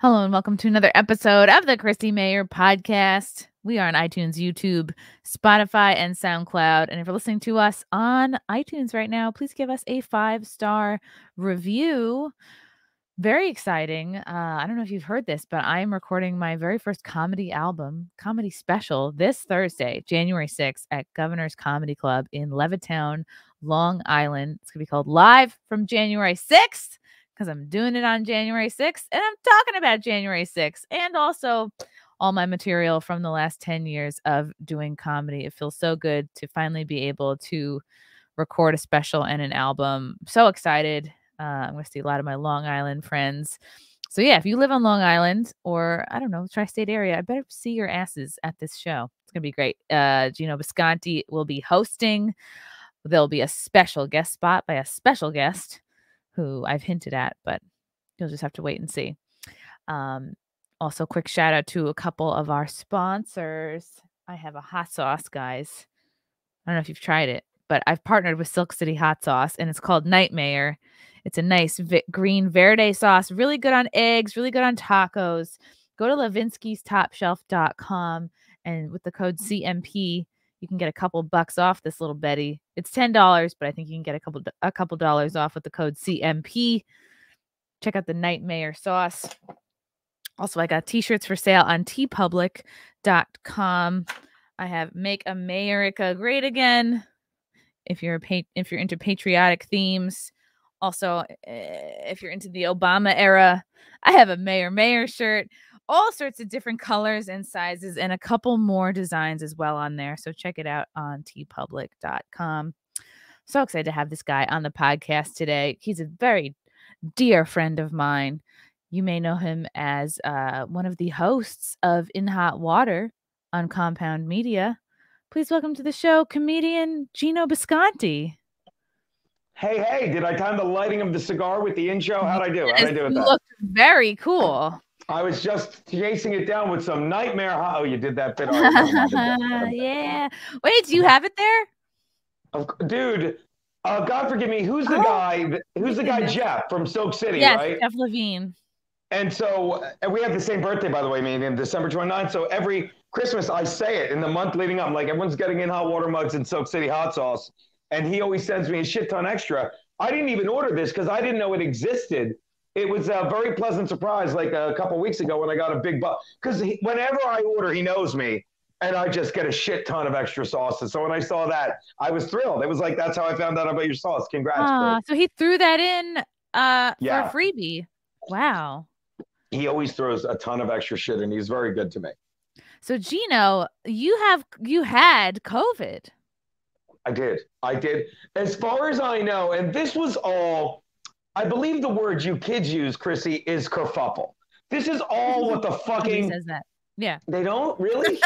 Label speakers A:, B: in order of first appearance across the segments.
A: Hello and welcome to another episode of the Chrissie Mayr podcast. We are on iTunes, YouTube, Spotify, and SoundCloud. And if you're listening to us on iTunes right now, please give us a 5-star review. Very exciting. I don't know if you've heard this, but I am recording my very first comedy special this Thursday, January 6th at Governor's Comedy Club in Levittown, Long Island. It's going to be called Live from January 6th. Because I'm doing it on January 6th, and I'm talking about January 6th, and also all my material from the last 10 years of doing comedy. It feels so good to finally be able to record a special and an album. I'm so excited. I'm going to see a lot of my Long Island friends. So yeah, if you live on Long Island or, I don't know, tri-state area, I better see your asses at this show. It's going to be great. Geno Bisconte will be hosting. There'll be a special guest spot by a special guest who I've hinted at, but you'll just have to wait and see. Also, quick shout out to a couple of our sponsors. I have a hot sauce, guys. I don't know if you've tried it, but I've partnered with Silk City Hot Sauce, and it's called Nightmare. It's a nice green verde sauce, really good on eggs, really good on tacos. Go to levinskystopshelf.com, and with the code CMP, you can get a couple bucks off this little Betty. It's $10, but I think you can get a couple dollars off with the code CMP. Check out the Nightmare sauce. Also, I got t-shirts for sale on tpublic.com. I have Make America Great Again. If you're into patriotic themes. Also, if you're into the Obama era, I have a Mayor shirt. All sorts of different colors and sizes and a couple more designs as well on there. So check it out on tpublic.com. So excited to have this guy on the podcast today. He's a very dear friend of mine. You may know him as one of the hosts of In Hot Water on Compound Media. Please welcome to the show, comedian Geno Bisconte.
B: Hey, did I time the lighting of the cigar with the intro? How'd I do?
A: Yes,
B: How'd I do with that?
A: You look very cool.
B: I was just chasing it down with some nightmare. Oh, you did that bit.
A: Yeah. Wait, do you have it there?
B: Dude, God forgive me. Who's the guy? Who's the guy? Jeff from Silk City, right?
A: Jeff Levine.
B: And so we have the same birthday, by the way, in December 29th. So every Christmas, I say it in the month leading up. Like everyone's getting in hot water mugs and Silk City hot sauce. And he always sends me a shit ton extra. I didn't even order this because I didn't know it existed. It was a very pleasant surprise like a couple weeks ago when I got a big buck. Because whenever I order, he knows me. And I just get a shit ton of extra sauces. So when I saw that, I was thrilled. It was like, that's how I found out about your sauce. Congrats.
A: So he threw that in for a freebie. Wow.
B: He always throws a ton of extra shit and he's very good to me.
A: So Geno, you had COVID.
B: I did. As far as I know, and this was all, I believe the word you kids use, Chrissy, is kerfuffle. This is all what the fucking...
A: says that. Yeah.
B: They don't? Really?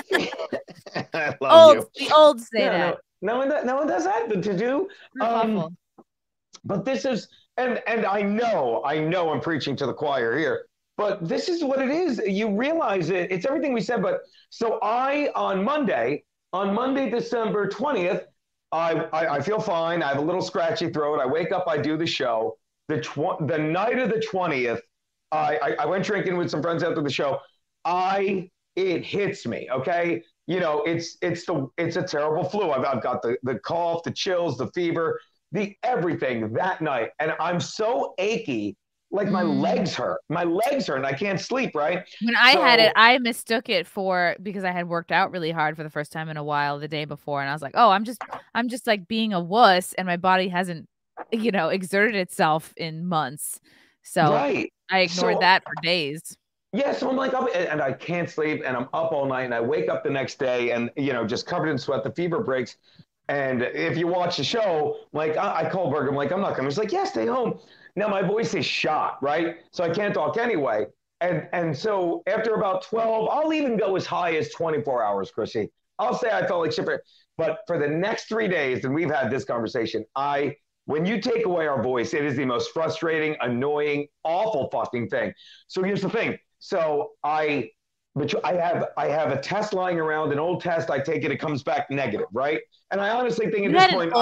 B: I
A: love you. The old say that.
B: No one does that to do. But this is, and I know I'm preaching to the choir here, but this is what it is. You realize it. It's everything we said. But so on Monday, December 20th, I feel fine. I have a little scratchy throat. I wake up, I do the show. The night of the 20th, I went drinking with some friends after the show. It hits me, okay? You know, it's a terrible flu. I've got the cough, the chills, the fever, the everything that night. And I'm so achy, like my legs hurt. My legs hurt and I can't sleep, right?
A: When I had it, I mistook it because I had worked out really hard for the first time in a while the day before. And I was like, oh, I'm just like being a wuss and my body hasn't, exerted itself in months. So I ignored that for days.
B: Yeah, so I'm like, and I can't sleep and I'm up all night and I wake up the next day and, just covered in sweat, the fever breaks. And if you watch the show, like I called Berg, I'm like, I'm not coming. He's like, yeah, stay home. Now my voice is shot, right? So I can't talk anyway. And so after about 12, I'll even go as high as 24 hours, Chrissy. I'll say I felt like Chipper. But for the next 3 days, and we've had this conversation, when you take away our voice, it is the most frustrating, annoying, awful fucking thing. So here's the thing. So I have a test lying around, an old test. I take it, it comes back negative, right? And I honestly think at this point,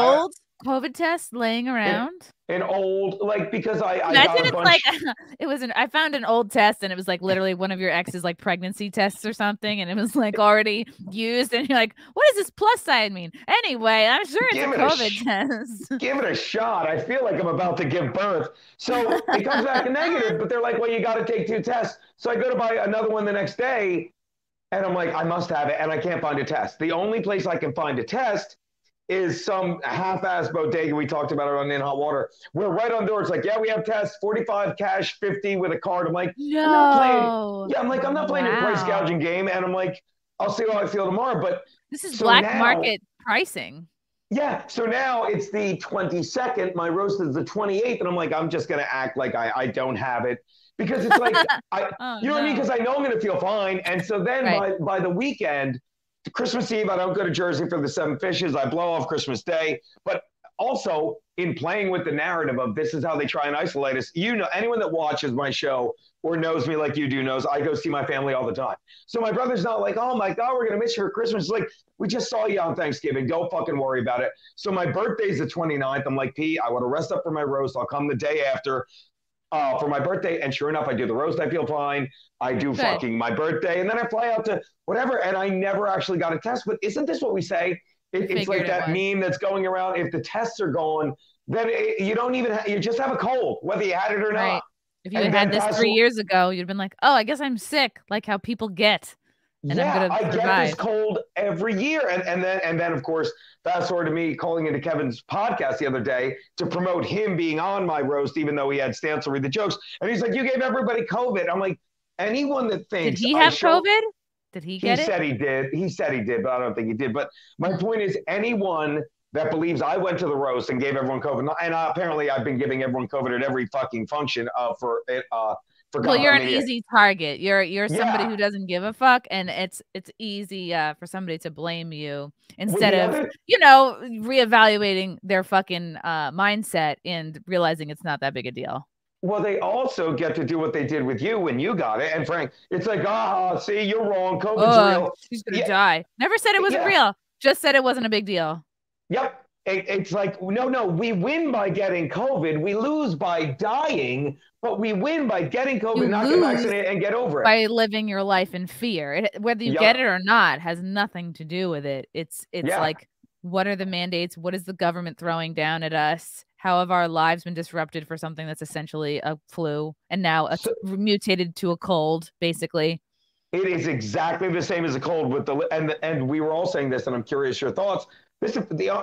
A: COVID test laying around?
B: An old, like, because I
A: Imagine
B: got a
A: it's
B: bunch.
A: like I found an old test and it was like literally one of your ex's like pregnancy tests or something, and it was like already used, and you're like, what does this plus sign mean? Anyway, I'm sure it's a COVID test.
B: Give it a shot. I feel like I'm about to give birth. So it comes back negative, but they're like, well, you got to take 2 tests. So I go to buy another one the next day, and I'm like, I must have it, and I can't find a test. The only place I can find a test is some half-ass bodega. We talked about it on In Hot Water. We're right on the door. It's like, yeah, we have tests, 45 cash, 50 with a card. I'm like,
A: no.
B: I'm not playing. Yeah, I'm like, I'm not playing a price gouging game. And I'm like, I'll see how I feel tomorrow. But
A: this is black market pricing.
B: Yeah. So now it's the 22nd. My roast is the 28th. And I'm like, I'm just going to act like I don't have it. Because it's like, you know what I mean? Because I know I'm going to feel fine. And so then by the weekend, Christmas Eve, I don't go to Jersey for the 7 Fishes. I blow off Christmas Day. But also in playing with the narrative of this is how they try and isolate us. You know, anyone that watches my show or knows me like you do knows I go see my family all the time. So my brother's not like, oh my God, we're going to miss you for Christmas. It's like, we just saw you on Thanksgiving. Don't fucking worry about it. So my birthday's the 29th. I'm like, P, I want to rest up for my roast. I'll come the day after. For my birthday, and sure enough, I do the roast. I feel fine. I do fucking my birthday, and then I fly out to whatever. And I never actually got a test. But isn't this what we say? It's like that meme that's going around. If the tests are gone, then you don't even. You just have a cold, whether you had it or not.
A: If you had this 3 years ago, you'd been like, "Oh, I guess I'm sick," like how people get. And
B: yeah, I get this cold every year. And then of course, fast forward to me calling into Kevin's podcast the other day to promote him being on my roast, even though he had Stancil read the jokes. And he's like, you gave everybody COVID. I'm like, anyone that thinks.
A: Did he have COVID? Did he get it?
B: He said he did. He said he did, but I don't think he did. But my point is, anyone that believes I went to the roast and gave everyone COVID, and apparently I've been giving everyone COVID at every fucking function for it.
A: Well, you're an easy target. You're somebody who doesn't give a fuck, and it's easy for somebody to blame you instead of reevaluating their fucking mindset and realizing it's not that big a deal.
B: Well, they also get to do what they did with you when you got it. And Frank, it's like, see, you're wrong. COVID's real.
A: She's gonna die. Never said it wasn't real. Just said it wasn't a big deal.
B: Yep. It's like, no, we win by getting COVID. We lose by dying, but we win by getting COVID, not get vaccinated, and get over it.
A: By living your life in fear. Whether you get it or not has nothing to do with it. It's like, what are the mandates? What is the government throwing down at us? How have our lives been disrupted for something that's essentially a flu and now mutated to a cold, basically?
B: It is exactly the same as a cold with and we were all saying this, and I'm curious your thoughts. I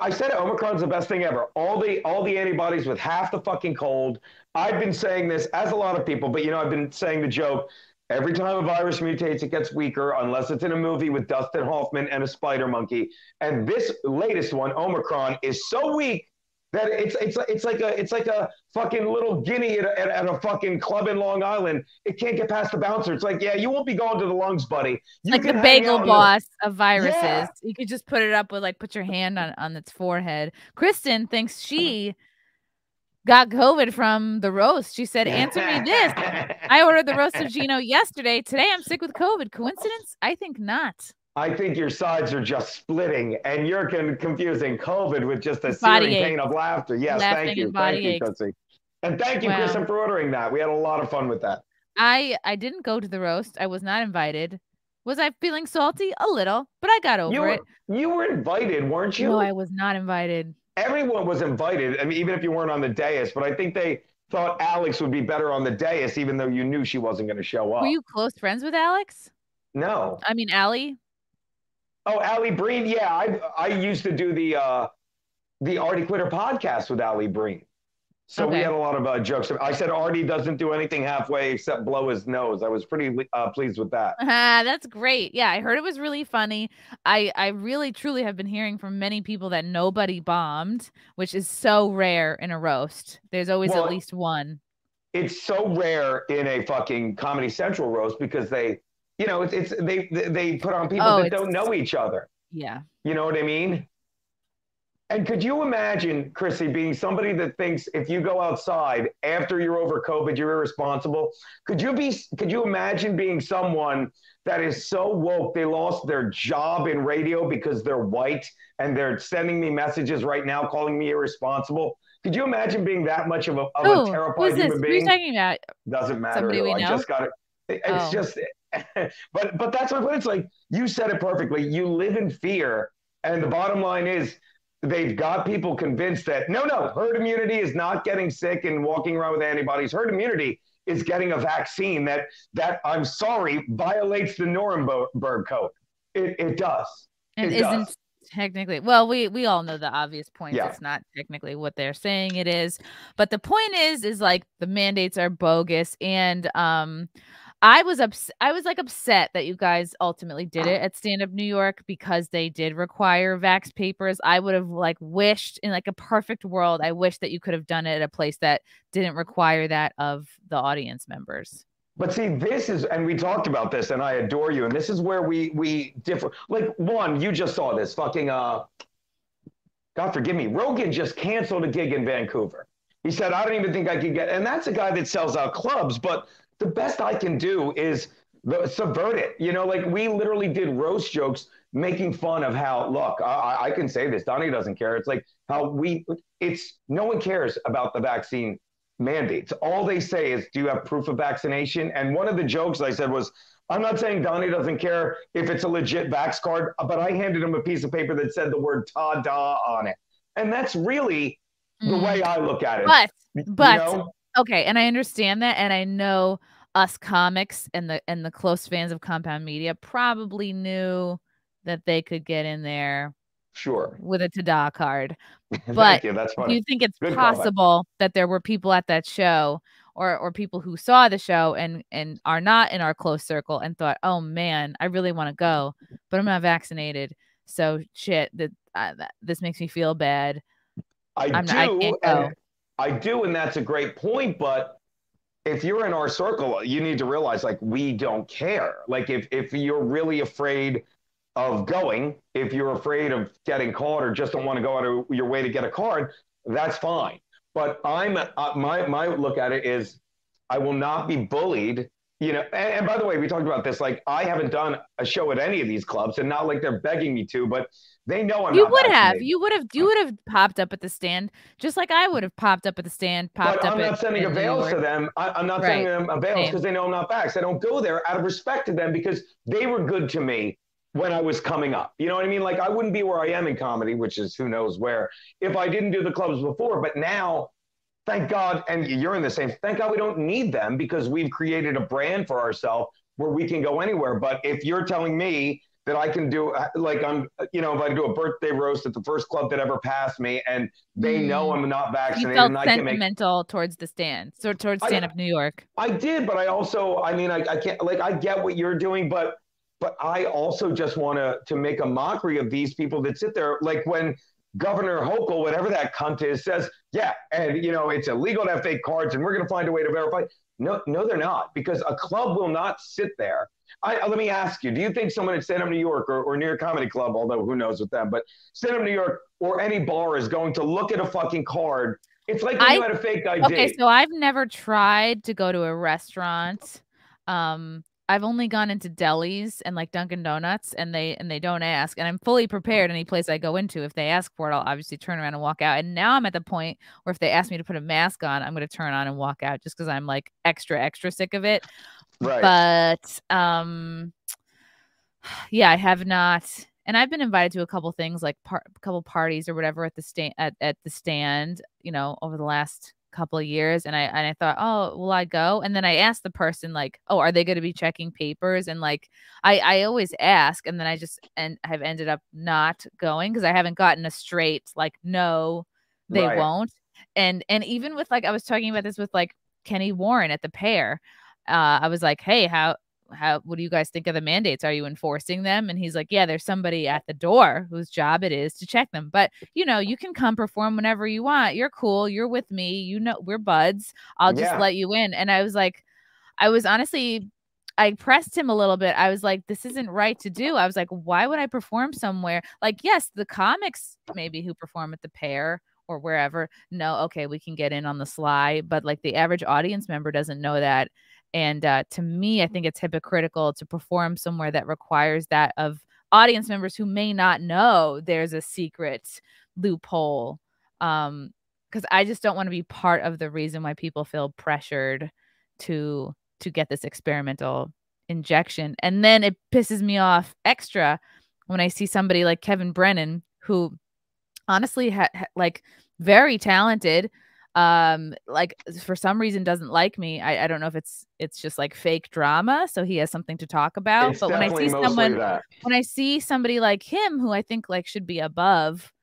B: said it, Omicron's the best thing ever. All the antibodies with half the fucking cold. I've been saying this, as a lot of people, but I've been saying the joke. Every time a virus mutates, it gets weaker, unless it's in a movie with Dustin Hoffman and a spider monkey. And this latest one, Omicron, is so weak that it's like a fucking little guinea at a fucking club in Long Island. It can't get past the bouncer. It's like, you won't be going to the lungs, buddy. You
A: like the bagel boss of viruses. Yeah. You could just put it up with put your hand on its forehead. Kristen thinks she got COVID from the roast. She said, answer me this. I ordered the roast of Geno yesterday. Today I'm sick with COVID. Coincidence? I think not.
B: I think your sides are just splitting, and you're confusing COVID with just a searing pain of laughter. Yes, thank you. Thank you, Chrissie. And thank you, Kristen, for ordering that. We had a lot of fun with that.
A: I didn't go to the roast. I was not invited. Was I feeling salty? A little, but I got over it.
B: You were invited, weren't you?
A: No, I was not invited.
B: Everyone was invited. I mean, even if you weren't on the dais, but I think they thought Alex would be better on the dais, even though you knew she wasn't going to show up.
A: Were you close friends with Alex?
B: No.
A: I mean, Allie?
B: Oh, Allie Breen. Yeah, I used to do the Artie Quitter podcast with Allie Breen. So we had a lot of jokes. I said Artie doesn't do anything halfway except blow his nose. I was pretty pleased with that.
A: That's great. Yeah, I heard it was really funny. I really, truly have been hearing from many people that nobody bombed, which is so rare in a roast. There's always at least one. It's
B: so rare in a fucking Comedy Central roast because they put on people that don't know each other.
A: Yeah.
B: You know what I mean? And could you imagine, Chrissy, being somebody that thinks if you go outside after you're over COVID, you're irresponsible? Could you imagine being someone that is so woke they lost their job in radio because they're white and they're sending me messages right now calling me irresponsible? Could you imagine being that much of a terrified human being?
A: Who's talking about?
B: Doesn't matter.
A: Somebody we know?
B: I just got it. It's just, but that's my point. It's like, you said it perfectly. You live in fear. And the bottom line is, they've got people convinced that no, herd immunity is not getting sick and walking around with antibodies. Herd immunity is getting a vaccine that I'm sorry, violates the Nuremberg Code. It does.
A: And it isn't does. Technically, well, we all know the obvious points. Yeah. It's not technically what they're saying it is, but the point is like the mandates are bogus. And I was upset that you guys ultimately did it at Stand Up New York because they did require vax papers. I would have wished in a perfect world, I wish that you could have done it at a place that didn't require that of the audience members.
B: But see, this is, and we talked about this, and I adore you, and this is where we differ. One, you just saw this fucking, God forgive me, Rogan just canceled a gig in Vancouver. He said, I don't even think I could get, and that's a guy that sells out clubs, but the best I can do is subvert it. We literally did roast jokes making fun of how, look, I can say this, Donnie doesn't care. It's like how no one cares about the vaccine mandates. All they say is, do you have proof of vaccination? And one of the jokes I said was, I'm not saying Donnie doesn't care if it's a legit vax card, but I handed him a piece of paper that said the word ta-da on it. And that's really the way I look at it.
A: But okay, and I understand that, and I know us comics and the close fans of Compound Media probably knew that they could get in there,
B: sure,
A: with a ta-da card. But do you think it's possible that there were people at that show, or people who saw the show and are not in our close circle and thought, oh man, I really want to go, but I'm not vaccinated, so shit, this makes me feel bad.
B: I do, and that's a great point. But if you're in our circle, you need to realize, we don't care. If you're really afraid of going, if you're afraid of getting caught or just don't want to go out of your way to get a card, that's fine. But my look at it is, I will not be bullied. And by the way, we talked about this. I haven't done a show at any of these clubs, and not like they're begging me to, but they know I'm not vaccinated.
A: You would have popped up at the stand, just like I would have popped up at the stand.
B: But I'm not sending avails to them. I'm not sending them avails because they know I'm not vaxxed. I don't go there out of respect to them because they were good to me when I was coming up. You know what I mean? I wouldn't be where I am in comedy, which is who knows where, if I didn't do the clubs before. But now, thank God, and you're in the same, thank God we don't need them because we've created a brand for ourselves where we can go anywhere. But if you're telling me that I can do, if I do a birthday roast at the first club that ever passed me and they know I'm not vaccinated.
A: You felt and sentimental towards the stand, so towards Stand Up New York.
B: I did, but I also, I can't, I get what you're doing, but I also just want to make a mockery of these people that sit there, when Governor Hochul, whatever that cunt is, says, yeah, and it's illegal to have fake cards and we're going to find a way to verify. No, they're not, because a club will not sit there. Let me ask you, do you think someone at Stand Up New York or near a comedy club, although who knows with them, but Stand Up New York or any bar is going to look at a fucking card? It's like when you had a fake ID.
A: Okay, so I've never tried to go to a restaurant. I've only gone into delis and Dunkin' Donuts, and they don't ask. And I'm fully prepared any place I go into. If they ask for it, I'll obviously turn around and walk out. And now I'm at the point where if they ask me to put a mask on, I'm going to turn on and walk out just because I'm extra sick of it.
B: Right.
A: But yeah, I have not. And I've been invited to a couple things, a couple parties or whatever at the stand, at the stand, over the last couple of years, and I thought, oh, will I go? And then I asked the person, oh, are they going to be checking papers? And I always ask, and then I just have ended up not going because I haven't gotten a straight no, they won't. And even with I was talking about this with Kenny Warren at the Pair. I was like, hey, what do you guys think of the mandates? Are you enforcing them? And he's like, yeah, there's somebody at the door whose job it is to check them. But, you can come perform whenever you want. You're cool. You're with me. We're buds. I'll just let you in. And I was honestly I pressed him a little bit. I was like, this isn't right to do. I was like, why would I perform somewhere? Like, yes, the comics maybe who perform at the Pair or wherever, no, okay, we can get in on the sly, but like the average audience member doesn't know that. And to me, I think it's hypocritical to perform somewhere that requires that of audience members who may not know there's a secret loophole. Because I just don't want to be part of the reason why people feel pressured to get this experimental injection. And then it pisses me off extra when I see somebody like Kevin Brennan, who honestly like very talented, like for some reason doesn't like me. I don't know if it's just like fake drama, so he has something to talk about.
B: It's
A: but when I see somebody like him, who I think like should be above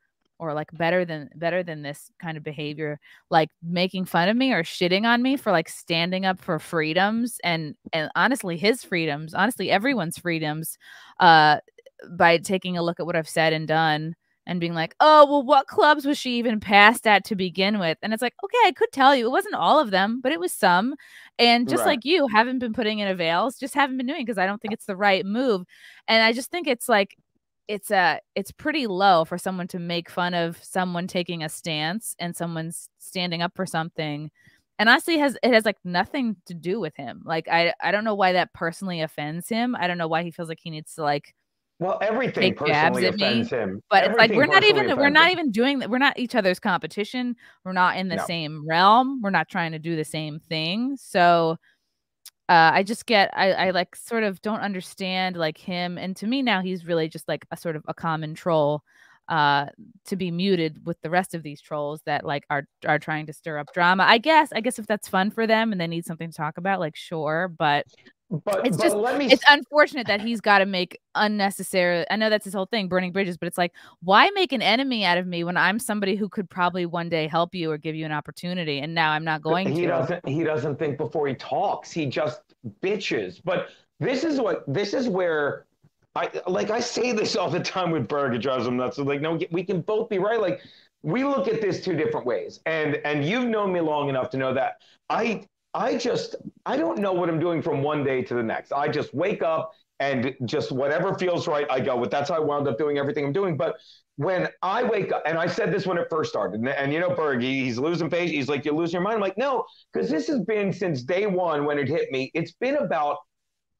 A: or like better than this kind of behavior, like making fun of me or shitting on me for like standing up for freedoms and honestly his freedoms, honestly everyone's freedoms, by taking a look at what I've said and done and being like, oh, well, what clubs was she even passed at to begin with? And it's like, okay, I could tell you it wasn't all of them, but it was some. And just like you haven't been putting in avails, just haven't been doing, because I don't think it's the right move. And I just think it's like, it's pretty low for someone to make fun of someone taking a stance and someone's standing up for something. And honestly, it has like nothing to do with him. Like, I don't know why that personally offends him. I don't know why he feels like he needs to like,
B: well, everything personally offends him.
A: But it's like we're not even doing that. We're not each other's competition. We're not in the same realm. We're not trying to do the same thing. So I just I like sort of don't understand like him. And to me now he's really just like a sort of a common troll to be muted with the rest of these trolls that like are trying to stir up drama. I guess if that's fun for them and they need something to talk about, like sure, but it's unfortunate that he's got to make unnecessary. I know that's his whole thing, burning bridges, but it's like, why make an enemy out of me when I'm somebody who could probably one day help you or give you an opportunity, and now I'm not going to.
B: He doesn't think before he talks. He just bitches. But this is where I say this all the time with Berg. It drives him nuts. Like, no, we can both be right. Like, we look at this two different ways, and you've known me long enough to know that I don't know what I'm doing from one day to the next. I just wake up and just whatever feels right, I go with. That's how I wound up doing everything I'm doing. But when I wake up, and I said this when it first started, and you know, Berg, he's losing patience. He's like, you're losing your mind. I'm like, no, because this has been since day one when it hit me. It's been about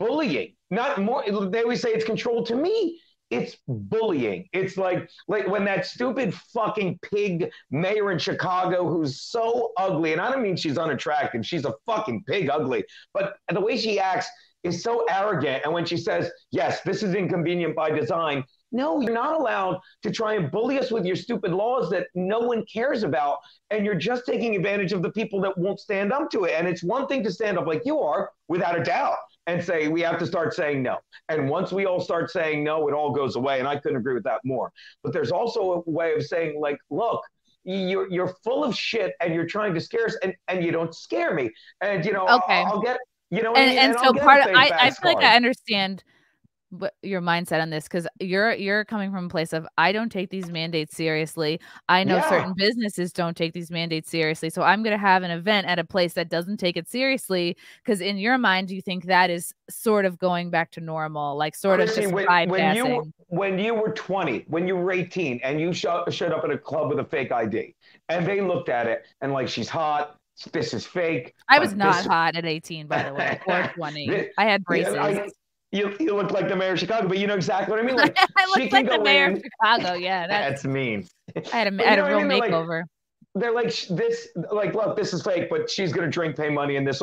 B: bullying, not more. They always say it's controlled. To me, it's bullying. It's like when that stupid fucking pig mayor in Chicago, who's so ugly, and I don't mean she's unattractive, she's a fucking pig ugly, but the way she acts is so arrogant. And when she says, yes, this is inconvenient by design, no, you're not allowed to try and bully us with your stupid laws that no one cares about. And you're just taking advantage of the people that won't stand up to it. And it's one thing to stand up like you are, without a doubt, and say, we have to start saying no. And once we all start saying no, it all goes away. And I couldn't agree with that more. But there's also a way of saying, like, look, you're full of shit and you're trying to scare us, and you don't scare me. And, you know, okay. I'll get, you know, and so part of,
A: I feel like I understand your mindset on this, because you're coming from a place of, I don't take these mandates seriously. I know certain businesses don't take these mandates seriously, so I'm going to have an event at a place that doesn't take it seriously, because in your mind you think that is sort of going back to normal, like sort of just bypassing.
B: When you were 20, when you were 18 and you showed up at a club with a fake ID and they looked at it and like, she's hot, this is fake.
A: I was not hot at 18, by the way, or 20. I had braces.
B: You look like the mayor of Chicago, but you know exactly what I mean. Like,
A: I look like the mayor of Chicago. Yeah,
B: that's mean.
A: I had a real makeover.
B: They're like, this, like, look, this is fake, but she's gonna drink, pay money, and this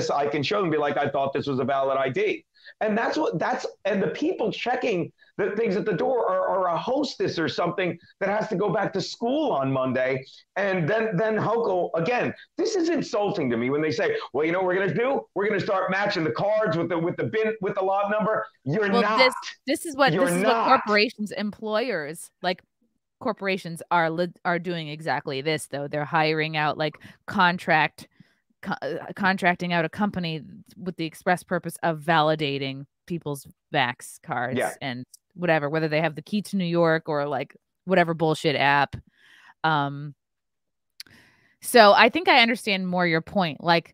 B: I can show them. Be like, I thought this was a valid ID, and and the people checking the things at the door are a hostess or something that has to go back to school on Monday. And then Hochul, again, this is insulting to me when they say, well, you know what we're going to do? We're going to start matching the cards with the lot number. You're not.
A: This is what corporations, employers, like corporations are doing exactly this, though. They're hiring out like contracting out a company with the express purpose of validating people's Vax cards and whatever, whether they have the key to New York or like whatever bullshit app. So I think I understand more your point. Like,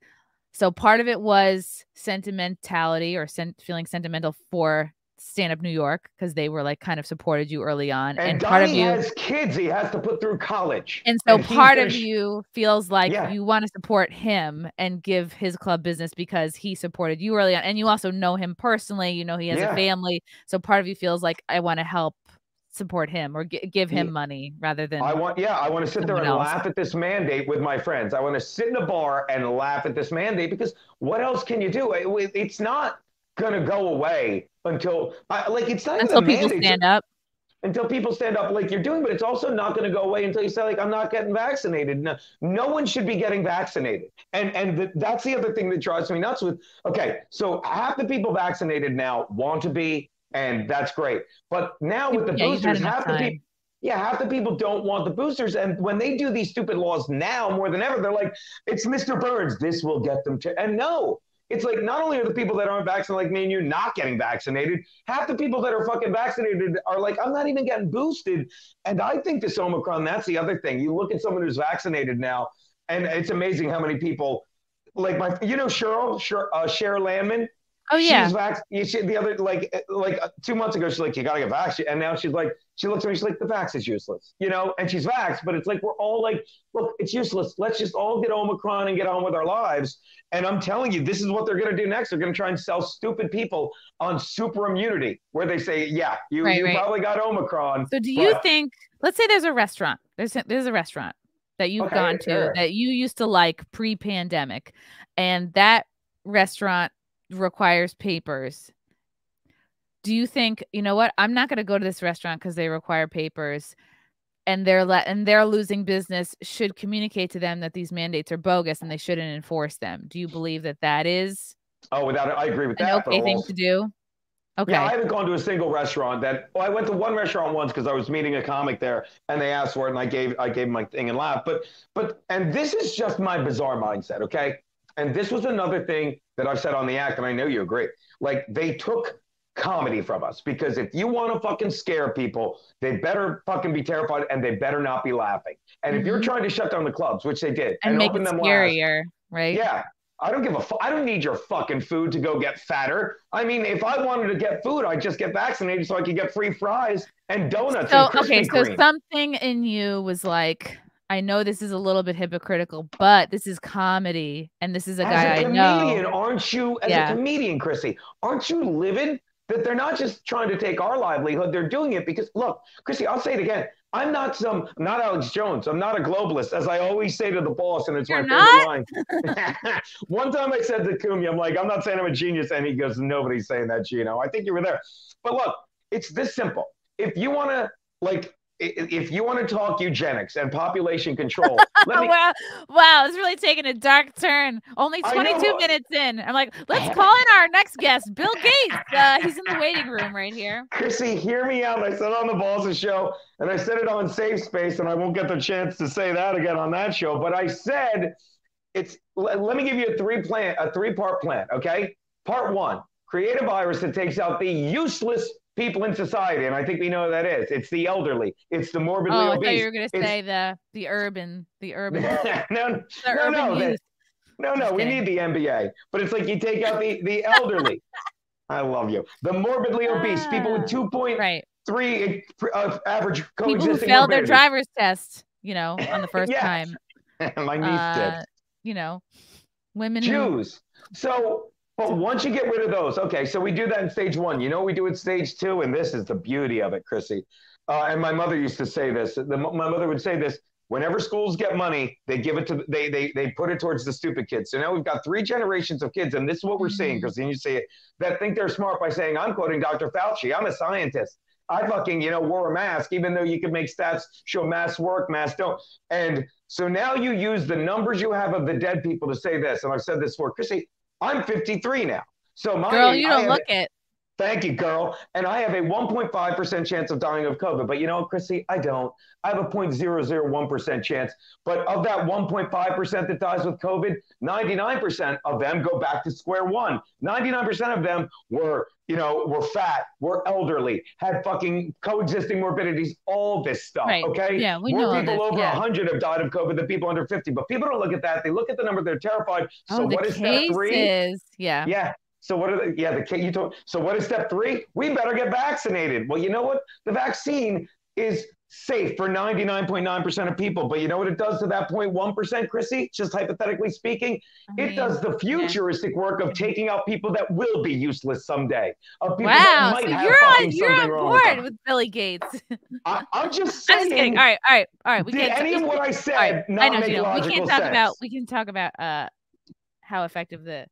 A: So part of it was sentimentality or feeling sentimental for Stand Up New York because they were like kind of supported you early on.
B: And
A: part of
B: Donnie
A: you
B: has kids he has to put through college.
A: And so part of you feels like you want to support him and give his club business because he supported you early on. And you also know him personally. You know, he has a family. So part of you feels like I want to help support him or give him money rather than
B: I want to sit there and laugh at this mandate with my friends. I want to sit in a bar and laugh at this mandate because what else can you do? It's not going to go away until it's not
A: until people stand up.
B: Until people stand up like you're doing, but it's also not going to go away until you say, like, I'm not getting vaccinated. No one should be getting vaccinated. And that's the other thing that drives me nuts with, okay, so half the people vaccinated now want to be, and that's great. But now with the boosters, half the people don't want the boosters. And when they do these stupid laws now more than ever, they're like, it's Mr. Burns, this will get them to, and no. It's like not only are the people that aren't vaccinated like me and you not getting vaccinated, half the people that are fucking vaccinated are like, I'm not even getting boosted. And I think this Omicron, that's the other thing. You look at someone who's vaccinated now, and it's amazing how many people, like Cheryl Landman.
A: Oh yeah.
B: The other like 2 months ago, she's like, you gotta get vaccinated, and now she's like, she looks at me, she's like, the vax is useless, you know, and she's vaxxed, but it's like we're all like, look, it's useless. Let's just all get Omicron and get on with our lives. And I'm telling you, this is what they're gonna do next. They're gonna try and sell stupid people on super immunity, where they say, yeah, you probably got Omicron.
A: So do you think? Let's say there's a restaurant. There's a restaurant that you've gone to that you used to like pre-pandemic, and that restaurant requires papers. Do you think, you know what, I'm not going to go to this restaurant because they require papers and they're losing business, should communicate to them that these mandates are bogus and they shouldn't enforce them? Do you believe that is
B: I agree with that.
A: Okay thing to do? Okay.
B: Yeah, I haven't gone to a single restaurant I went to one restaurant once because I was meeting a comic there and they asked for it and I gave my thing and laughed. But this is just my bizarre mindset, okay? And this was another thing that I've said on the act, and I know you agree. Like, they took comedy from us because if you want to fucking scare people, they better fucking be terrified and they better not be laughing. And if you're trying to shut down the clubs, which they did,
A: and make it scarier, right?
B: Yeah. I don't give I don't need your fucking food to go get fatter. I mean, if I wanted to get food, I'd just get vaccinated so I could get free fries and donuts and Krispy Kreme.
A: So something in you was like, I know this is a little bit hypocritical, but this is comedy, and this is a guy I know.
B: Aren't you, as a comedian, Chrissy, aren't you livid that they're not just trying to take our livelihood? They're doing it because, look, Chrissy, I'll say it again. I'm not Alex Jones. I'm not a globalist, as I always say to the boss, and it's my favorite line. One time I said to Cumia, I'm like, I'm not saying I'm a genius, and he goes, nobody's saying that, Geno. I think you were there. But look, it's this simple. If you want to talk eugenics and population control,
A: wow, it's really taking a dark turn. Only 22 minutes in. I'm like, let's call in our next guest, Bill Gates. He's in the waiting room right here.
B: Chrissy, hear me out. I said on the Balls show, and I said it on Safe Space, and I won't get the chance to say that again on that show. But I said let me give you a three-part plan, okay? Part one, create a virus that takes out the useless people in society, and I think we know who that is. It's the elderly. It's the morbidly obese.
A: I thought you were going to say the urban.
B: No. We need the NBA, but it's like you take out the elderly. I love you. The morbidly obese, people with 2.3 average coexisting.
A: People who failed their driver's test, on the first time.
B: My niece did.
A: Women.
B: Jews. But once you get rid of those, okay, so we do that in stage one. You know what we do in stage two? And this is the beauty of it, Chrissy. And my mother used to say this. My mother would say this. Whenever schools get money, they give it to they put it towards the stupid kids. So now we've got 3 generations of kids, and this is what we're seeing, Chrissy, you see it, that think they're smart by saying, I'm quoting Dr. Fauci. I'm a scientist. I fucking, wore a mask, even though you can make stats show masks work, masks don't. And so now you use the numbers you have of the dead people to say this. And I've said this before, Chrissy, I'm 53 now. So
A: girl, you don't look it.
B: Thank you, girl. And I have a 1.5% chance of dying of COVID. But you know what, Chrissy? I don't. I have a 0.001% chance. But of that 1.5% that dies with COVID, 99% of them go back to square one. 99% of them were fat, were elderly, had fucking coexisting morbidities, all this stuff.
A: Right.
B: Okay.
A: Yeah, we
B: More
A: know
B: people
A: this.
B: over 100 have died of COVID than people under 50. But people don't look at that. They look at the number, they're terrified. So what is step three?
A: Yeah.
B: Yeah. So what are you told? So what is step three? We better get vaccinated. Well, you know what? The vaccine is safe for 99.9% of people. But you know what it does to that 0.1%, Chrissy? Just hypothetically speaking, it does the futuristic work of taking out people that will be useless someday. Of people that might have
A: you're on board with Billy Gates.
B: I'm just saying.
A: I'm just kidding. All right.
B: Did any of what I said not make logical sense?
A: We can talk about how effective the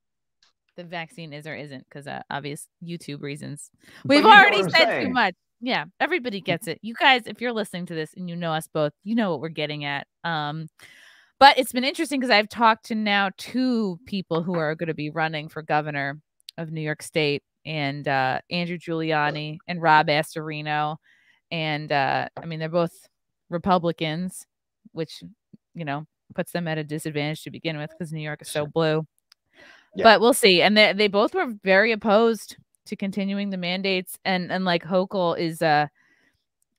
A: vaccine is or isn't, because obvious YouTube reasons. We've already said too much. Yeah, everybody gets it. You guys, if you're listening to this and you know us both, you know what we're getting at. But it's been interesting because I've talked to now 2 people who are going to be running for governor of New York State, and Andrew Giuliani and Rob Astorino. And I mean, they're both Republicans, which, puts them at a disadvantage to begin with because New York is so blue. Yeah. But we'll see. And they both were very opposed to continuing the mandates. And like Hochul is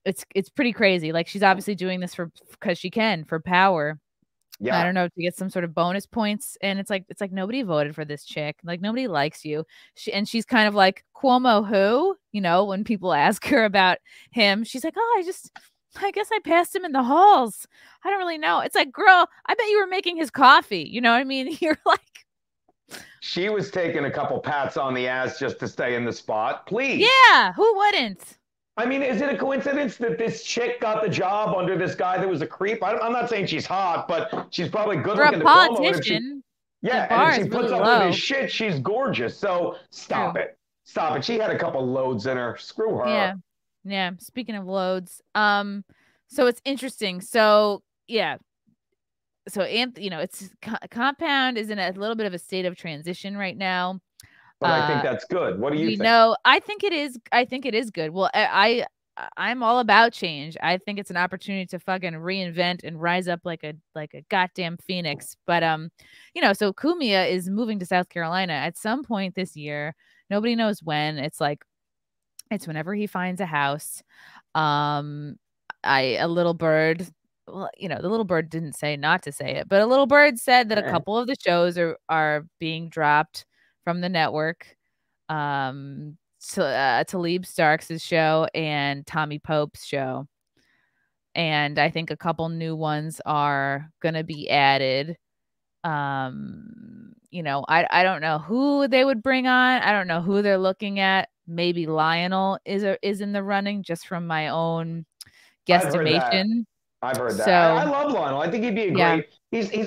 A: it's pretty crazy. Like, she's obviously doing this because she can, for power. Yeah. I don't know, to get some sort of bonus points. And it's like nobody voted for this chick. Like, nobody likes you. She's kind of like, Cuomo who? When people ask her about him, she's like, oh, I guess I passed him in the halls. I don't really know. It's like, girl, I bet you were making his coffee. You know what I mean? You're like,
B: she was taking a couple pats on the ass just to stay in the spot. Please.
A: Yeah, who wouldn't?
B: I mean, is it a coincidence that this chick got the job under this guy that was a creep? I'm not saying she's hot, but she's probably good looking.
A: For a politician.
B: Yeah, and if she puts up with his shit, she's gorgeous. So stop it. Stop it. She had a couple loads in her. Screw her.
A: Yeah. Speaking of loads, so it's interesting. So yeah. So, it's Compound is in a little bit of a state of transition right now.
B: But I think that's good. What do you think?
A: I think it is. I think it is good. Well, I'm all about change. I think it's an opportunity to fucking reinvent and rise up like a goddamn phoenix. But so Cumia is moving to South Carolina at some point this year. Nobody knows when. It's whenever he finds a house. A little bird. Well, the little bird didn't say not to say it, but a little bird said that a couple of the shows are being dropped from the network. Talib Starks' show and Tommy Pope's show. And I think a couple new ones are going to be added. I don't know who they would bring on. I don't know who they're looking at. Maybe Lionel is in the running, just from my own guesstimation.
B: I've heard that. I love Lionel. I think he'd be a great.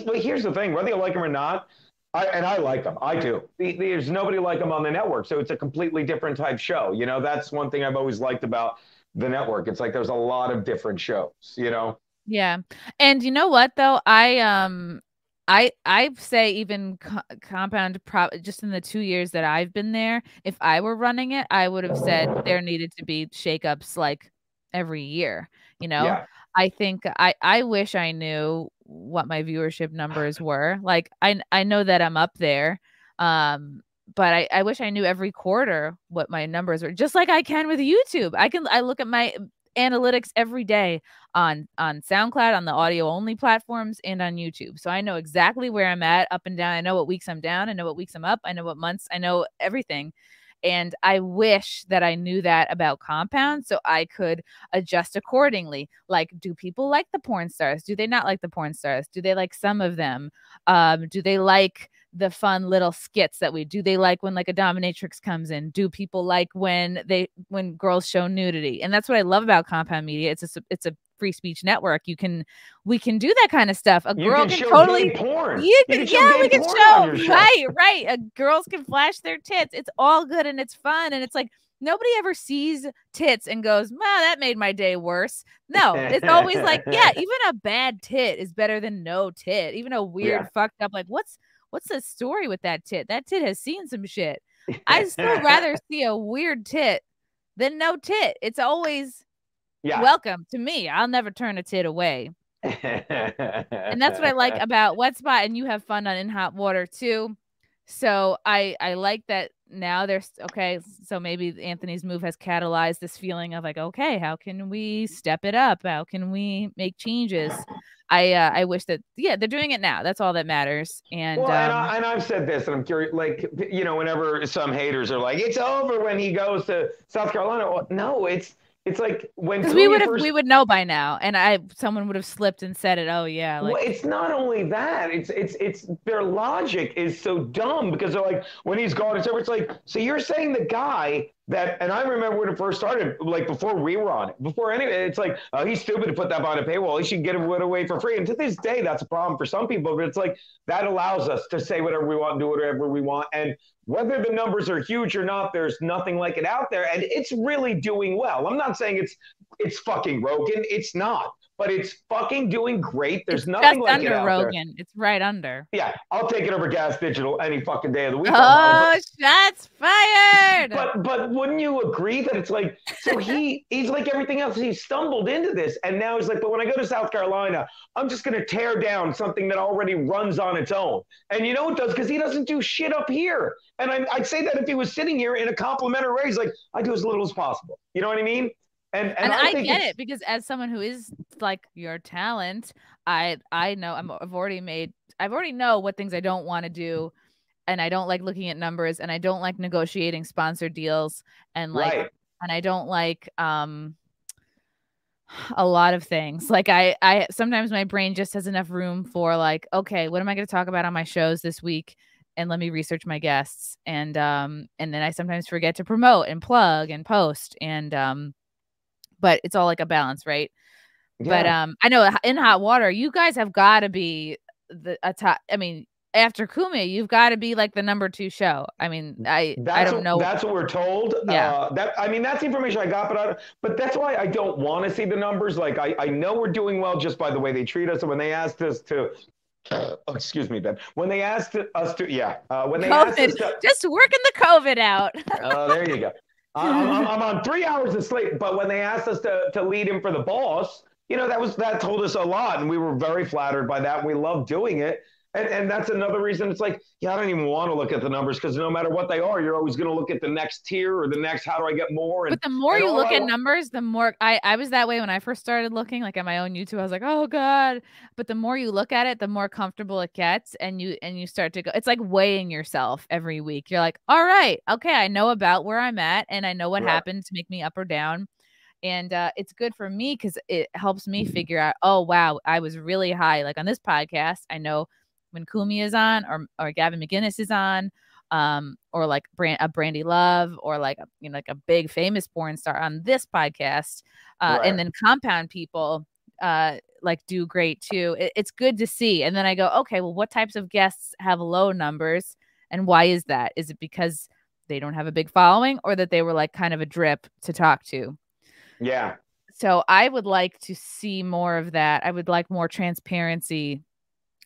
B: But here's the thing: whether you like him or not, I like him. I do. There's nobody like him on the network, so it's a completely different type show. That's one thing I've always liked about the network. It's like there's a lot of different shows.
A: Yeah, and you know what though, I say even Compound, just in the 2 years that I've been there, if I were running it, I would have said there needed to be shakeups like every year. Yeah. I think I wish I knew what my viewership numbers were. Like, I know that I'm up there, but I wish I knew every quarter what my numbers were, just like I can with YouTube. I look at my analytics every day on SoundCloud, on the audio only platforms, and on YouTube. So I know exactly where I'm at, up and down. I know what weeks I'm down. I know what weeks I'm up. I know what months. I know everything. And I wish that I knew that about Compound so I could adjust accordingly. Like, do people like the porn stars? Do they not like the porn stars? Do they like some of them? Do they like the fun little skits that we do? They like when like a dominatrix comes in? Do people like when girls show nudity? And that's what I love about Compound Media. It's a free speech network. We can do that kind of stuff. A girl can totally porn. We can show right. Girls can flash their tits. It's all good and it's fun, and it's like nobody ever sees tits and goes, "Wow, that made my day worse." No, it's always like, yeah, even a bad tit is better than no tit. Even a weird fucked up, like, what's the story with that tit? That tit has seen some shit. I'd still rather see a weird tit than no tit. It's always welcome to me. I'll never turn a tit away. And that's what I like about Wet Spot, and you have fun on In Hot Water too. So I like that now there's okay. So maybe Anthony's move has catalyzed this feeling of like, okay, how can we step it up? How can we make changes? I wish that they're doing it now. That's all that matters. And
B: well, and I've said this, and I'm curious, like, you know, whenever some haters are like, it's over when he goes to South Carolina. Well, no, it's like when
A: we would know by now, and someone would have slipped and said it. Oh yeah,
B: like, well, it's not only that. It's their logic is so dumb because they're like, when he's gone, it's over. It's like, so you're saying the guy that, and I remember when it first started, like before we were on it, before any, it's like, he's stupid to put that behind a paywall. He should get it away for free. And to this day, that's a problem for some people. But it's like that allows us to say whatever we want and do whatever we want. And whether the numbers are huge or not, there's nothing like it out there, and it's really doing well. I'm not saying it's fucking Rogan. It's not. But it's fucking doing great. There's nothing like it out
A: Rogan.
B: there.
A: It's right under.
B: Yeah, I'll take it over Gas Digital any fucking day of the week.
A: Oh, shots fired!
B: But wouldn't you agree that it's like, so he's like everything else. He stumbled into this, and now he's like, but when I go to South Carolina, I'm just going to tear down something that already runs on its own. And you know it does, because he doesn't do shit up here. And I'd say that if he was sitting here in a complimentary raise, like, I do as little as possible. You know what I mean? And
A: I get it, because as someone who is like your talent, I know I've already know what things I don't want to do, and I don't like looking at numbers, and I don't like negotiating sponsored deals, and like and I don't like a lot of things. Like I sometimes my brain just has enough room for like, okay, what am I going to talk about on my shows this week? And let me research my guests, and then I sometimes forget to promote and plug and post, and but it's all like a balance, right? Yeah. But I know In Hot Water, you guys have got to be a top. I mean, after Cumia, you've got to be like the number 2 show. I mean, I don't know.
B: That's what we're told. Yeah. That's the information I got, but that's why I don't want to see the numbers. Like I know we're doing well just by the way they treat us. And when they asked us to, excuse me, Ben. When they asked us to, when they asked us to,
A: just working the COVID out.
B: Oh, there you go. I'm on 3 hours of sleep, but when they asked us to lead in for the boss, you know, that told us a lot, and we were very flattered by that. And we loved doing it. And that's another reason it's like, I don't even want to look at the numbers, because no matter what they are, you're always going to look at the next tier or the next, how do I get more?
A: But the more you look at numbers, the more I was that way when I first started looking like at my own YouTube. I was like, oh God. But the more you look at it, the more comfortable it gets. And you start to go, it's like weighing yourself every week. You're like, all right, okay, I know about where I'm at, and I know what happened to make me up or down. And it's good for me because it helps me figure out, oh, wow, I was really high. Like on this podcast, I know when Cumia is on, or Gavin McInnes is on, or like Brandy Love, or like like a big famous porn star on this podcast, and then Compound people like do great too. It's good to see. And then I go, okay, well, what types of guests have low numbers, and why is that? Is it because they don't have a big following, or that they were like kind of a drip to talk to?
B: Yeah.
A: So I would like to see more of that. I would like more transparency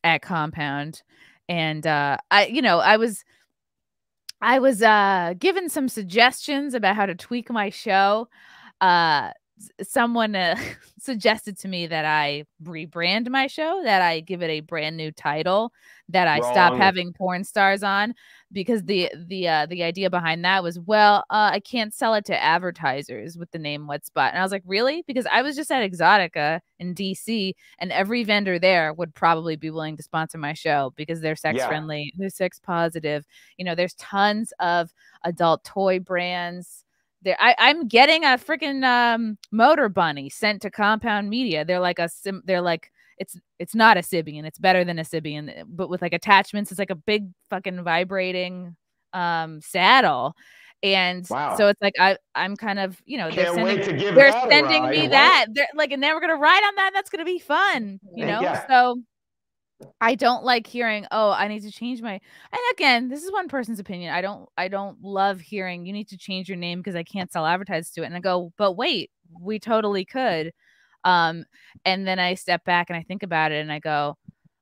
A: at Compound. And I was given some suggestions about how to tweak my show. Someone suggested to me that I rebrand my show, that I give it a brand new title, that I stop having porn stars on, because the idea behind that was, well, I can't sell it to advertisers with the name Wet Spot. And I was like, really? Because I was just at Exotica in DC, and every vendor there would probably be willing to sponsor my show because they're sex friendly, they're sex positive. There's tons of adult toy brands. I'm getting a freaking motor bunny sent to Compound Media. They're like it's not a Sibian. It's better than a Sibian, but with like attachments. It's like a big fucking vibrating saddle. And so it's like I'm kind of, they're sending me that. They're like, and then we're gonna ride on that. That's gonna be fun, So I don't like hearing, oh, I need to change my, and again, this is one person's opinion. I don't love hearing you need to change your name because I can't sell advertisements to it. And I go, but wait, we totally could. And then I step back and I think about it and I go,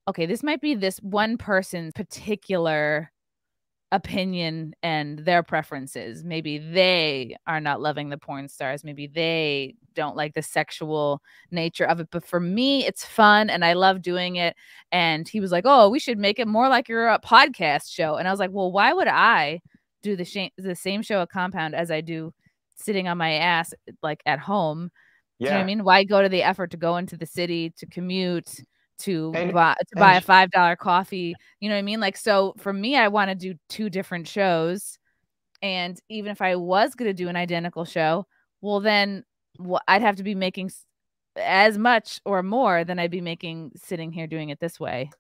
A: okay, this might be this one person's particular opinion and their preferences. Maybe they are not loving the porn stars. Maybe they don't like the sexual nature of it. But for me, it's fun and I love doing it. And he was like, oh, we should make it more like your podcast show. And I was like, well, why would I do the same show at Compound as I do sitting on my ass like at home? Yeah. You know what I mean? Why go to the effort to go into the city, to commute, to buy a $5 coffee? You know what I mean? Like, so for me, I want to do 2 different shows. And even if I was going to do an identical show, well, then I'd have to be making as much or more than I'd be making sitting here doing it this way.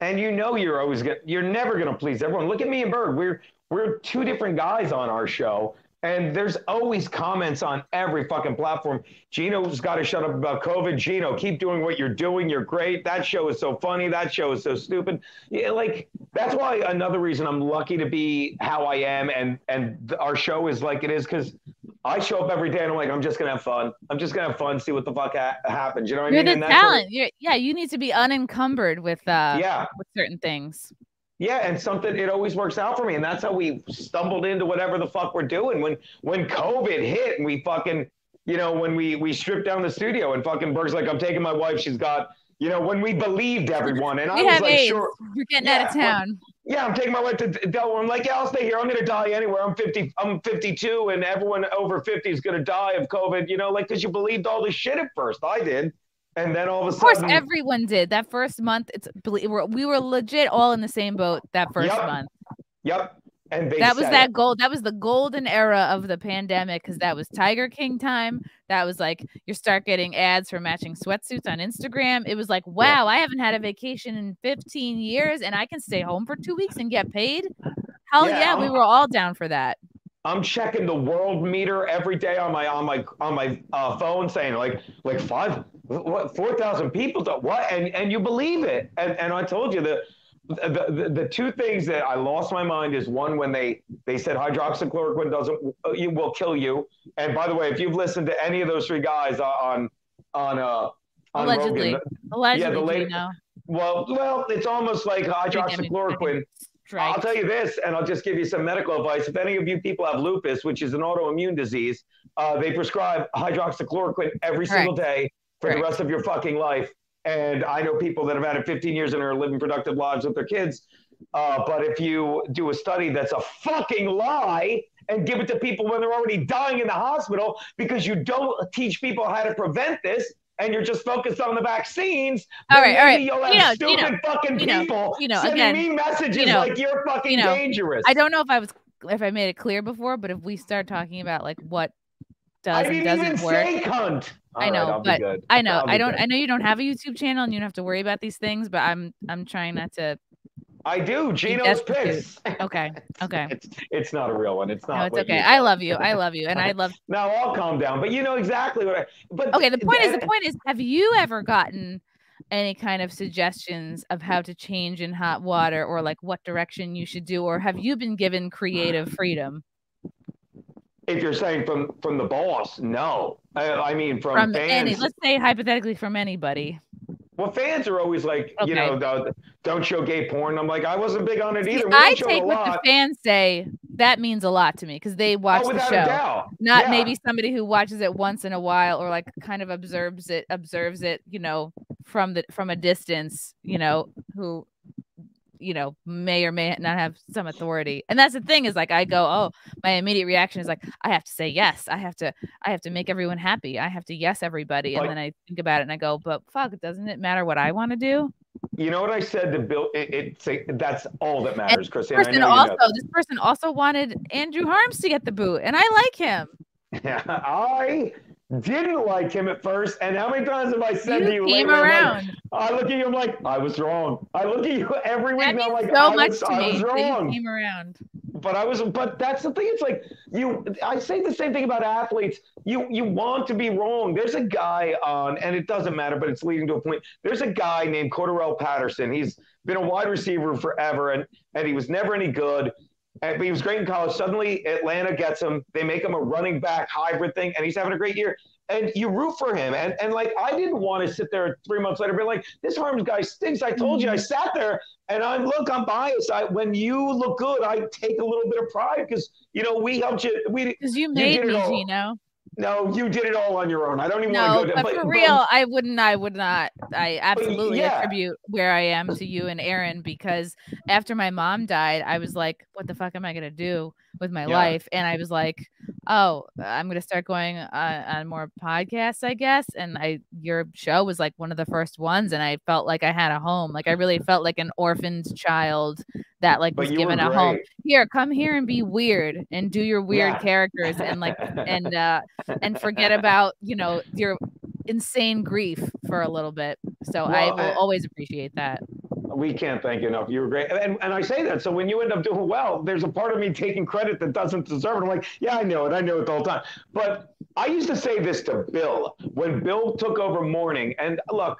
B: And you're never going to please everyone. Look at me and Berg. We're 2 different guys on our show. And there's always comments on every fucking platform. Geno's got to shut up about COVID. Geno, keep doing what you're doing. You're great. That show is so funny. That show is so stupid. Yeah, like, that's why another reason I'm lucky to be how I am and our show is like it is, because I show up every day and I'm like, I'm just going to have fun. I'm just going to have fun, see what the fuck happens. You know what I mean?
A: You're the talent. You need to be unencumbered with certain things.
B: Yeah, and it always works out for me. And that's how we stumbled into whatever the fuck we're doing. When COVID hit and we fucking, when we stripped down the studio and fucking Berg's like, I'm taking my wife. She's got, when we believed everyone. And I was like, AIDS. Sure.
A: We're getting out of town.
B: I'm taking my wife to Delaware. I'm like, yeah, I'll stay here. I'm going to die anywhere. I'm 52 and everyone over 50 is going to die of COVID, because you believed all this shit at first. I did. And then all of a sudden,
A: of course, everyone did that first month. We were legit all in the same boat that first month.
B: Yep. And
A: that was the golden era of the pandemic, because that was Tiger King time. That was like you start getting ads for matching sweatsuits on Instagram. It was like, wow, I haven't had a vacation in 15 years, and I can stay home for 2 weeks and get paid. Hell yeah, we were all down for that.
B: I'm checking the world meter every day on my phone, saying like 4,000 people. What? And you believe it. And I told you the 2 things that I lost my mind is, one, when they said hydroxychloroquine will kill you. And by the way, if you've listened to any of those 3 guys on
A: allegedly,
B: Rogan, well, it's almost like hydroxychloroquine. I'll tell you this, and I'll just give you some medical advice. If any of you people have lupus, which is an autoimmune disease, they prescribe hydroxychloroquine every single day for the rest of your fucking life. And I know people that have had it 15 years and are living productive lives with their kids. But if you do a study that's a fucking lie and give it to people when they're already dying in the hospital because you don't teach people how to prevent this, and you're just focused on the vaccines,
A: all right.
B: You'll have stupid fucking people sending me messages like you're fucking dangerous.
A: I don't know if I made it clear before, but if we start talking about like what does and doesn't work,
B: say cunt.
A: I know, but I know I don't. I know you don't have a YouTube channel and you don't have to worry about these things, but I'm trying not to.
B: I do. Geno's piss.
A: Okay.
B: It's not a real one. It's not.
A: No, it's okay. I love you, and I love.
B: Now I'll calm down, but you know exactly what. But
A: okay, the point is, have you ever gotten any kind of suggestions of how to change in hot water, or like what direction you should do, or have you been given creative freedom?
B: If you're saying from the boss, no. I mean from fans.
A: Let's say hypothetically from anybody.
B: Well, fans are always like, don't show gay porn. I'm like, I wasn't big on it either.
A: I take what the fans say. That means a lot to me because they watch the show. Not maybe somebody who watches it once in a while or like kind of observes it, from a distance, who may or may not have some authority. And that's the thing is like, I go, oh, my immediate reaction is like, I have to say yes. I have to make everyone happy. I have to yes everybody. And then I think about it and I go, but fuck, doesn't it matter what I want to do?
B: You know what I said to Bill? That's all that matters, Chrissy.
A: This person also wanted Andrew Harms to get the boot, and I like him.
B: Yeah, I didn't like him at first, and how many times have I said to you
A: lately?
B: I look at you, I'm like, I was wrong. I look at you every week, and I'm like,
A: I
B: was wrong.
A: You came around.
B: But that's the thing. It's like I say the same thing about athletes. You want to be wrong. There's a guy on, and it doesn't matter, but it's leading to a point. There's a guy named Cordarrelle Patterson. He's been a wide receiver forever, and he was never any good. But he was great in college. Suddenly, Atlanta gets him. They make him a running back hybrid thing, and he's having a great year. and you root for him. And like, I didn't want to sit there 3 months later, be like, this Harms guy stinks. I told you. I sat there, and I'm biased. When you look good, I take a little bit of pride because, you know, we helped you.
A: Because you made me, Geno.
B: No, you did it all on your own. I don't even
A: want
B: to go.
A: But for real, I would not. I absolutely attribute where I am to you and Aaron, because after my mom died, I was like, what the fuck am I going to do with my life? And I was like, oh, I'm going to start going on more podcasts, I guess. And your show was like one of the first ones. And I felt like I had a home. Like I really felt like an orphaned child that like was given a home. Here, come here and be weird and do your weird characters and like, and forget about, you know, your insane grief for a little bit. So I will always appreciate that.
B: We can't thank you enough. You were great. And I say that, so when you end up doing well, there's a part of me taking credit that doesn't deserve it. I'm like, yeah, I know it the whole time. But I used to say this to Bill when Bill took over morning. And look,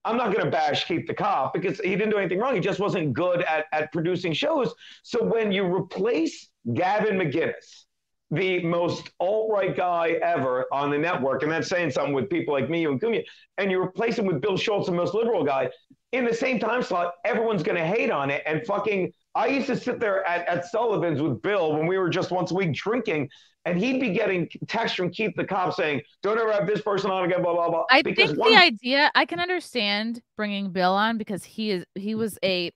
B: I'm not going to bash Keith the Cop because he didn't do anything wrong. He just wasn't good at producing shows. So when you replace Gavin McInnes, the most alt-right guy ever on the network, and that's saying something with people like me and Cumia, and you replace him with Bill Schultz, the most liberal guy, in the same time slot, everyone's going to hate on it. And fucking, I used to sit there at Sullivan's with Bill when we were just once a week drinking, and he'd be getting texts from Keith the Cop saying, don't ever have this person on again, blah, blah, blah.
A: I think the idea, I can understand bringing Bill on because he was a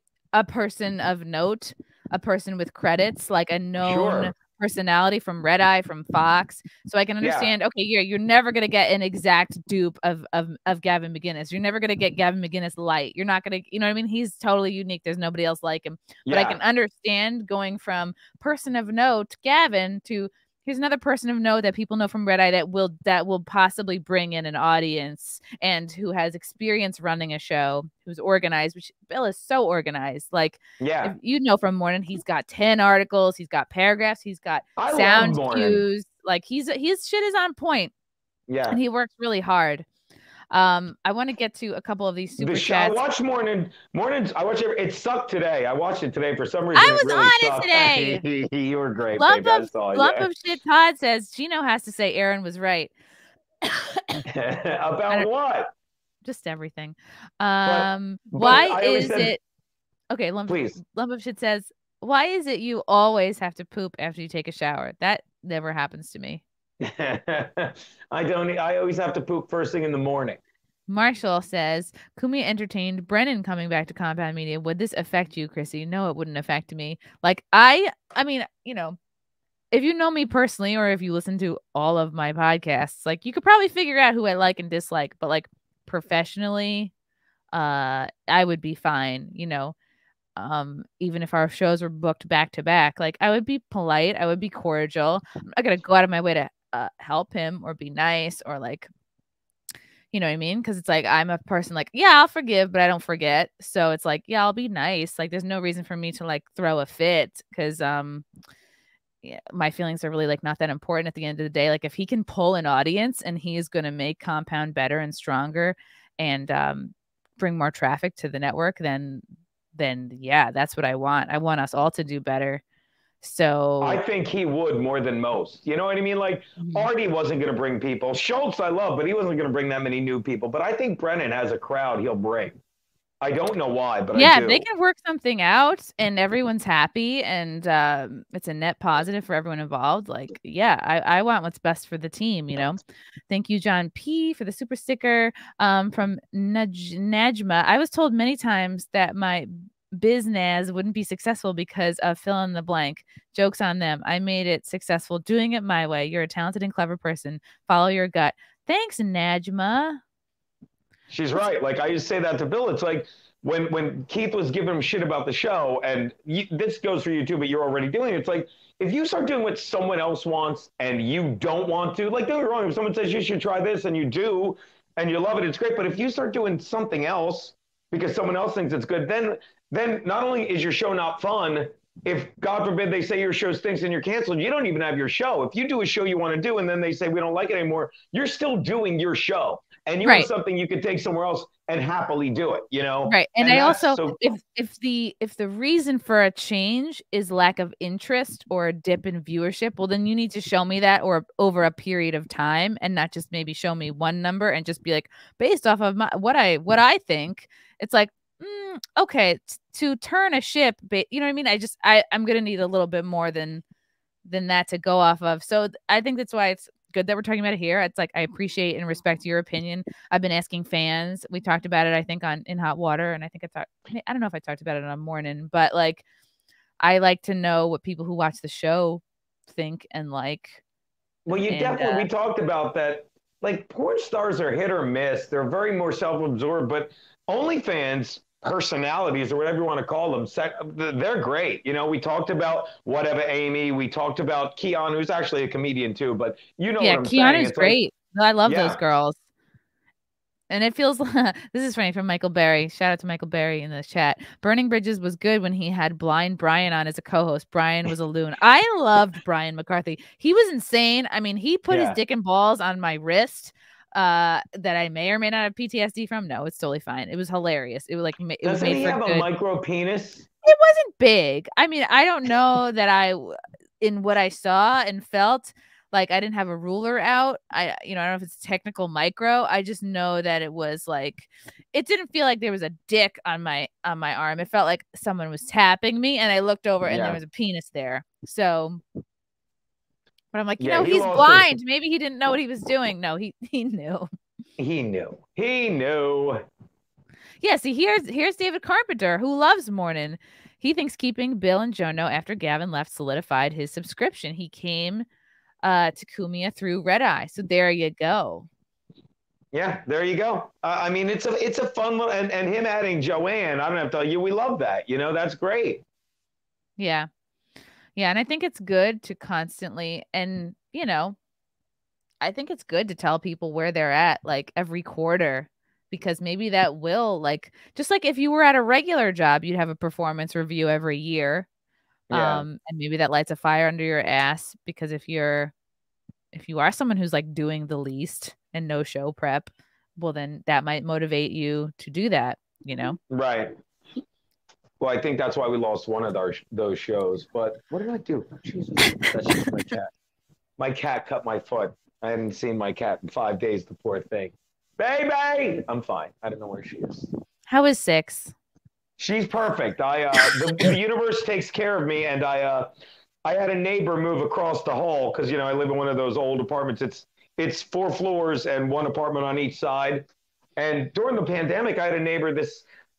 A: person of note, a person with credits, like a known personality from Red Eye, from Fox. So I can understand, okay, you're never going to get an exact dupe of Gavin McInnes. You're never going to get Gavin McInnes light. You're not going to, you know what I mean? He's totally unique. There's nobody else like him. But I can understand going from person of note, Gavin, to here's another person of note that people know from Red Eye that will possibly bring in an audience and who has experience running a show, who's organized, which Bill is so organized. Like, if you know from Morning, he's got 10 articles, he's got paragraphs, he's got sound cues. Like his shit is on point. Yeah. And he works really hard. I want to get to a couple of these super chats.
B: I watched Mornings. I watched it. It sucked today. I watched it today for some reason.
A: I was really on it today.
B: You were great.
A: Lump of shit. Todd says Geno has to say Aaron was right.
B: About what?
A: Just everything. Why is it? Okay, Lump of shit says, why is it you always have to poop after you take a shower? That never happens to me.
B: I always have to poop first thing in the morning.
A: Marshall says, Cumia entertained Brennan coming back to Compound Media. Would this affect you, Chrissy? No, it wouldn't affect me. Like I mean, you know, if you know me personally, or if you listen to all of my podcasts, like you could probably figure out who I like and dislike, but like professionally, I would be fine, you know. Even if our shows were booked back to back, like I would be polite, I would be cordial. I'm not gonna go out of my way to help him or be nice or like, you know what I mean? Because it's like I'm a person like, yeah, I'll forgive, but I don't forget. So it's like, yeah, I'll be nice. Like there's no reason for me to like throw a fit because my feelings are really like not that important at the end of the day. Like if he can pull an audience and he is going to make Compound better and stronger and bring more traffic to the network, then yeah, that's what I want. I want us all to do better. So
B: I think he would more than most. You know what I mean? Like Artie wasn't going to bring people. Schultz I love, but he wasn't going to bring that many new people. But I think Brennan has a crowd he'll bring. I don't know why, but
A: yeah,
B: I do.
A: They can work something out and everyone's happy and it's a net positive for everyone involved. Like, yeah, I want what's best for the team, you know? Thank you, John P, for the super sticker from Najma. I was told many times that my biznaz wouldn't be successful because of fill in the blank. Joke's on them. I made it successful doing it my way. You're a talented and clever person. Follow your gut. Thanks, Najma.
B: She's right. Like I used to say that to Bill. It's like when Keith was giving him shit about the show, and this goes for you too, but you're already doing it. It's like if you start doing what someone else wants and you don't want to, like don't get me wrong, if someone says you should try this and you do and you love it, it's great. But if you start doing something else because someone else thinks it's good, then not only is your show not fun, if God forbid they say your show stinks and you're canceled, you don't even have your show. If you do a show you want to do and then they say we don't like it anymore, you're still doing your show. and you have something you could take somewhere else and happily do it, you know?
A: Right. And I also, if the reason for a change is lack of interest or a dip in viewership, well, then you need to show me that or over a period of time, and not just maybe show me one number and just be like, based off of what I think. It's like, okay, to turn a ship, you know what I mean? I'm going to need a little bit more than that to go off of. So I think that's why it's good that we're talking about it here. It's like, I appreciate and respect your opinion. I've been asking fans. We talked about it, I think, in Hot Water, and I think I don't know if I talked about it on Morning, but like, I like to know what people who watch the show think and like.
B: Well, definitely, we talked about that. Like, porn stars are hit or miss. They're very more self-absorbed, but OnlyFans personalities, or whatever you want to call them, they're great. You know, we talked about Whatever Amy. We talked about Keanu, who's actually a comedian too, but you know what I'm saying.
A: Keanu's great. Like, I love those girls. And it feels this is funny from Michael Berry. Shout out to Michael Berry in the chat. Burning Bridges was good when he had Blind Brian on as a co-host. Brian was a loon. I loved Brian McCarthy. He was insane. I mean, he put his dick and balls on my wrist that I may or may not have PTSD from. No, it's totally fine. It was hilarious. It was like
B: Doesn't he have a micro penis?
A: It wasn't big. I mean, I don't know that in what I saw and felt, like, I didn't have a ruler out. I don't know if it's technical micro. I just know that it was like, it didn't feel like there was a dick on my arm. It felt like someone was tapping me, and I looked over and there was a penis there. So, but I'm like, you know, he's blind. Maybe he didn't know what he was doing. No, he knew. He knew. Yeah, see, here's David Carpenter, who loves Morning. He thinks keeping Bill and Jono after Gavin left solidified his subscription. He came to Cumia through Red Eye. So there you go. Yeah, there you go. I mean, it's a fun little, and him adding Joanne, I don't have to tell you, we love that. You know, that's great. Yeah. Yeah, and I think it's good to constantly, and, you know, I think it's good to tell people where they're at, like, every quarter, because maybe that will, like, just like if you were at a regular job, you'd have a performance review every year. Yeah. And maybe that lights a fire under your ass, because if you are someone who's like doing the least and no show prep, well, then that might motivate you to do that, you know? Right. Well, I think that's why we lost one of those shows. But what did I do? Jesus, that's just my cat. My cat cut my foot. I hadn't seen my cat in 5 days, the poor thing. Baby! I'm fine. I don't know where she is. How is 6? She's perfect. The universe takes care of me, and I had a neighbor move across the hall because, you know, I live in one of those old apartments. It's 4 floors and 1 apartment on each side. And during the pandemic, I had a neighbor.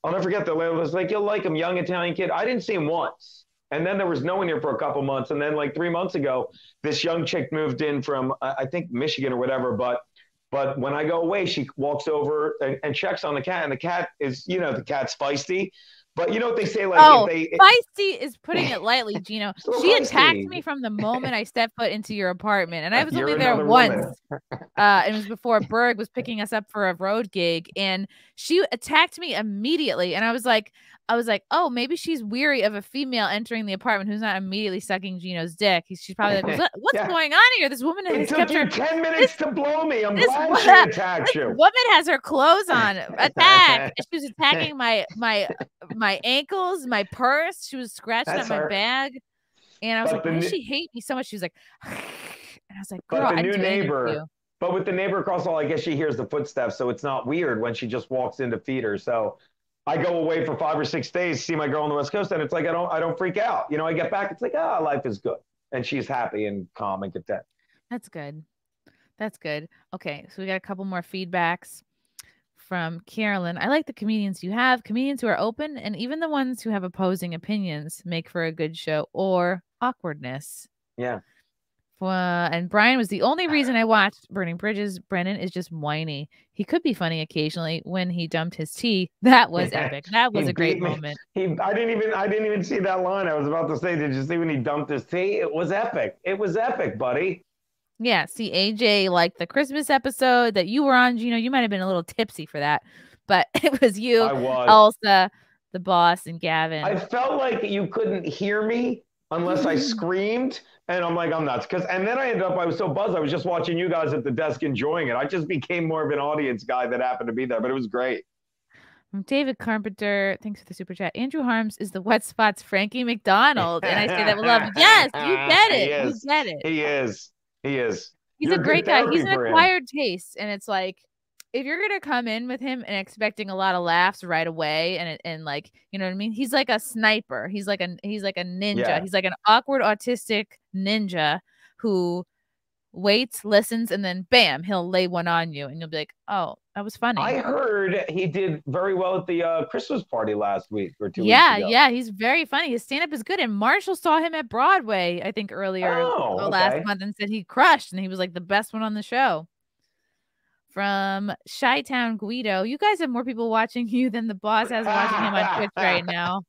A: I'll never forget. The lady was like, "You'll like him, young Italian kid." I didn't see him once, and then there was no one here for a couple months. And then, like 3 months ago, this young chick moved in from I think Michigan or whatever, But when I go away, she walks over and checks on the cat, and the cat is, you know, the cat's feisty. But you know what they say, like, feisty is putting it lightly, Gino. She attacked me from the moment I stepped foot into your apartment, and I was only there once. It was before Berg was picking us up for a road gig, and she attacked me immediately. And I was like, oh, maybe she's weary of a female entering the apartment who's not immediately sucking Gino's dick. She's probably like, what's going on here? This woman has kept her 10 minutes to blow me. I'm glad she attacked you. Woman has her clothes on. Attack. She was attacking my ankles, my purse. She was scratching at my bag. And I was like, why does she hate me so much? She was like, and I was like, girl, But with the neighbor across the hall, I guess she hears the footsteps, so it's not weird when she just walks in to feed her. So I go away for 5 or 6 days, see my girl on the West Coast, and it's like I don't freak out. You know, I get back, it's like, life is good. And she's happy and calm and content. That's good. That's good. Okay, so we got a couple more feedbacks from Carolyn. I like the comedians you have. Comedians who are open, and even the ones who have opposing opinions make for a good show, or awkwardness. Yeah. And Brian was the only reason I watched Burning Bridges. Brennan is just whiny. He could be funny occasionally. When he dumped his tea, that was epic. That was a great moment. I didn't even see that line. I was about to say, did you see when he dumped his tea? It was epic. It was epic, buddy. Yeah. See, AJ liked the Christmas episode that you were on. You know, you might have been a little tipsy for that, but it was you, Elsa, the boss, and Gavin. I felt like you couldn't hear me unless I screamed,
B: And I'm like, I'm nuts. And then I was so buzzed. I was just watching you guys at the desk enjoying it. I just became more of an audience guy that happened to be there, but it was great.
A: David Carpenter, thanks for the super chat. Andrew Harms is the wet spots Frankie McDonald. And I say that with love. Yes, you get it. You get it.
B: He is.
A: He's a great guy. He's an acquired taste. And it's like, if you're going to come in with him and expecting a lot of laughs right away and like, you know what I mean? He's like a sniper. He's like a ninja. Yeah. He's like an awkward autistic ninja who waits, listens, and then bam, he'll lay one on you and you'll be like, oh, that was funny.
B: I heard he did very well at the Christmas party last week or 2 weeks ago.
A: Yeah, he's very funny. His stand-up is good. And Marshall saw him at Broadway, I think earlier last month, and said he crushed and he was like the best one on the show. From Chi-Town Guido, you guys have more people watching you than the boss has watching him on Twitch right now.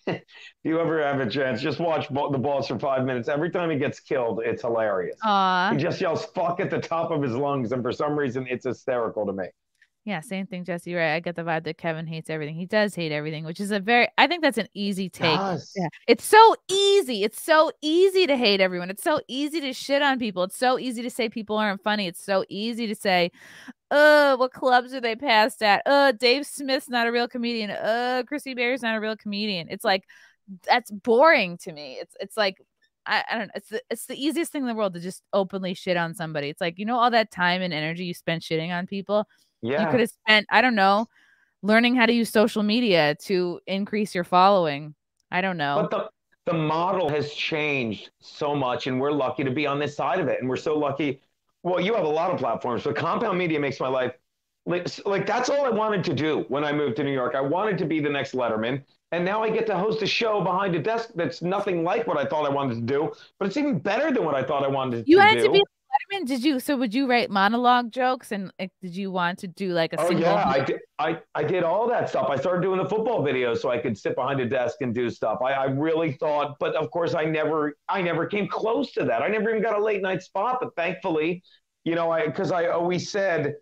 B: If you ever have a chance, just watch the boss for 5 minutes. Every time he gets killed, it's hilarious. He just yells "fuck" at the top of his lungs, and for some reason, it's hysterical to me.
A: Yeah, same thing, Jesse. Right? I get the vibe that Kevin hates everything. He does hate everything, which is I think that's an easy take. Yeah, it's so easy. It's so easy to hate everyone. It's so easy to shit on people. It's so easy to say people aren't funny. It's so easy to say, what clubs are they passed at? Dave Smith's not a real comedian. Chrissie Mayr's not a real comedian. It's like, that's boring to me. It's like, I don't know. It's the easiest thing in the world to just openly shit on somebody. It's like, all that time and energy you spent shitting on people. Yeah. You could have spent, I don't know, learning how to use social media to increase your following. I don't know.
B: But the model has changed so much, and we're lucky to be on this side of it. And we're so lucky. Well, you have a lot of platforms, but Compound Media makes my life like that's all I wanted to do when I moved to New York. I wanted to be the next Letterman. And now I get to host a show behind a desk that's nothing like what I thought I wanted to do, but it's even better than what I thought I wanted to do.
A: You had to be Letterman? Would you write monologue jokes, and did you want to do like a single?
B: Yeah, I did all that stuff. I started doing the football videos so I could sit behind a desk and do stuff. I really thought, but of course I never came close to that. I never even got a late night spot, but thankfully, because I always said,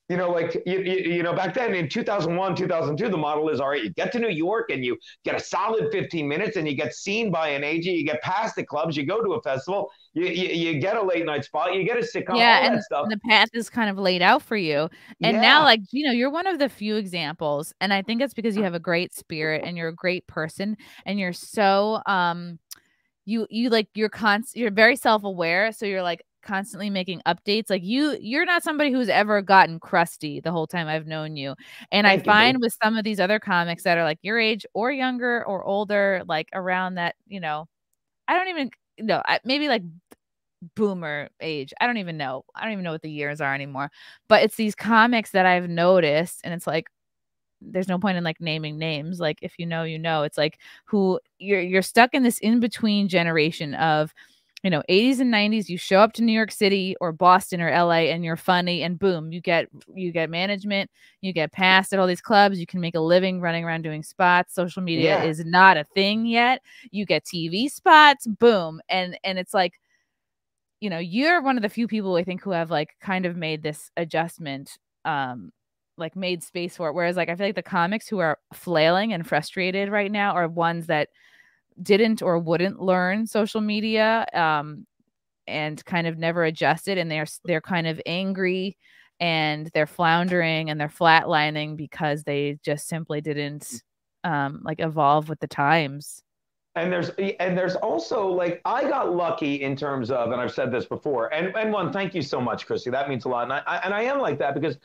B: back then in 2001, 2002, the model is, all right, you get to New York and you get a solid 15 minutes and you get seen by an agent, you get past the clubs, you go to a festival, you get a late night spot, you get a sitcom, all that stuff.
A: And the path is kind of laid out for you. And now, you're one of the few examples. And I think it's because you have a great spirit and you're a great person and you're so, you're very self-aware. So you're like, constantly making updates. Like you're not somebody who's ever gotten crusty the whole time I've known you. And I find with some of these other comics that are like your age or younger or older, like around that, I don't even know, maybe like boomer age. I don't even know what the years are anymore, but it's these comics that I've noticed, and it's like, there's no point in like naming names. Like if it's like who you're stuck in this in-between generation of, 80s and 90s, you show up to New York City or Boston or LA and you're funny, and boom, you get management, you get passed at all these clubs, you can make a living running around doing spots. Social media is not a thing yet. You get TV spots, boom. And it's like, you're one of the few people I think who have like kind of made this adjustment, like made space for it. Whereas like, I feel like the comics who are flailing and frustrated right now are ones that didn't or wouldn't learn social media and kind of never adjusted, and they're kind of angry and they're floundering and they're flatlining because they just simply didn't like evolve with the times.
B: And there's also like, I got lucky in terms of, and I've said this before, and one, thank you so much, Chrissy, that means a lot. And I am like that because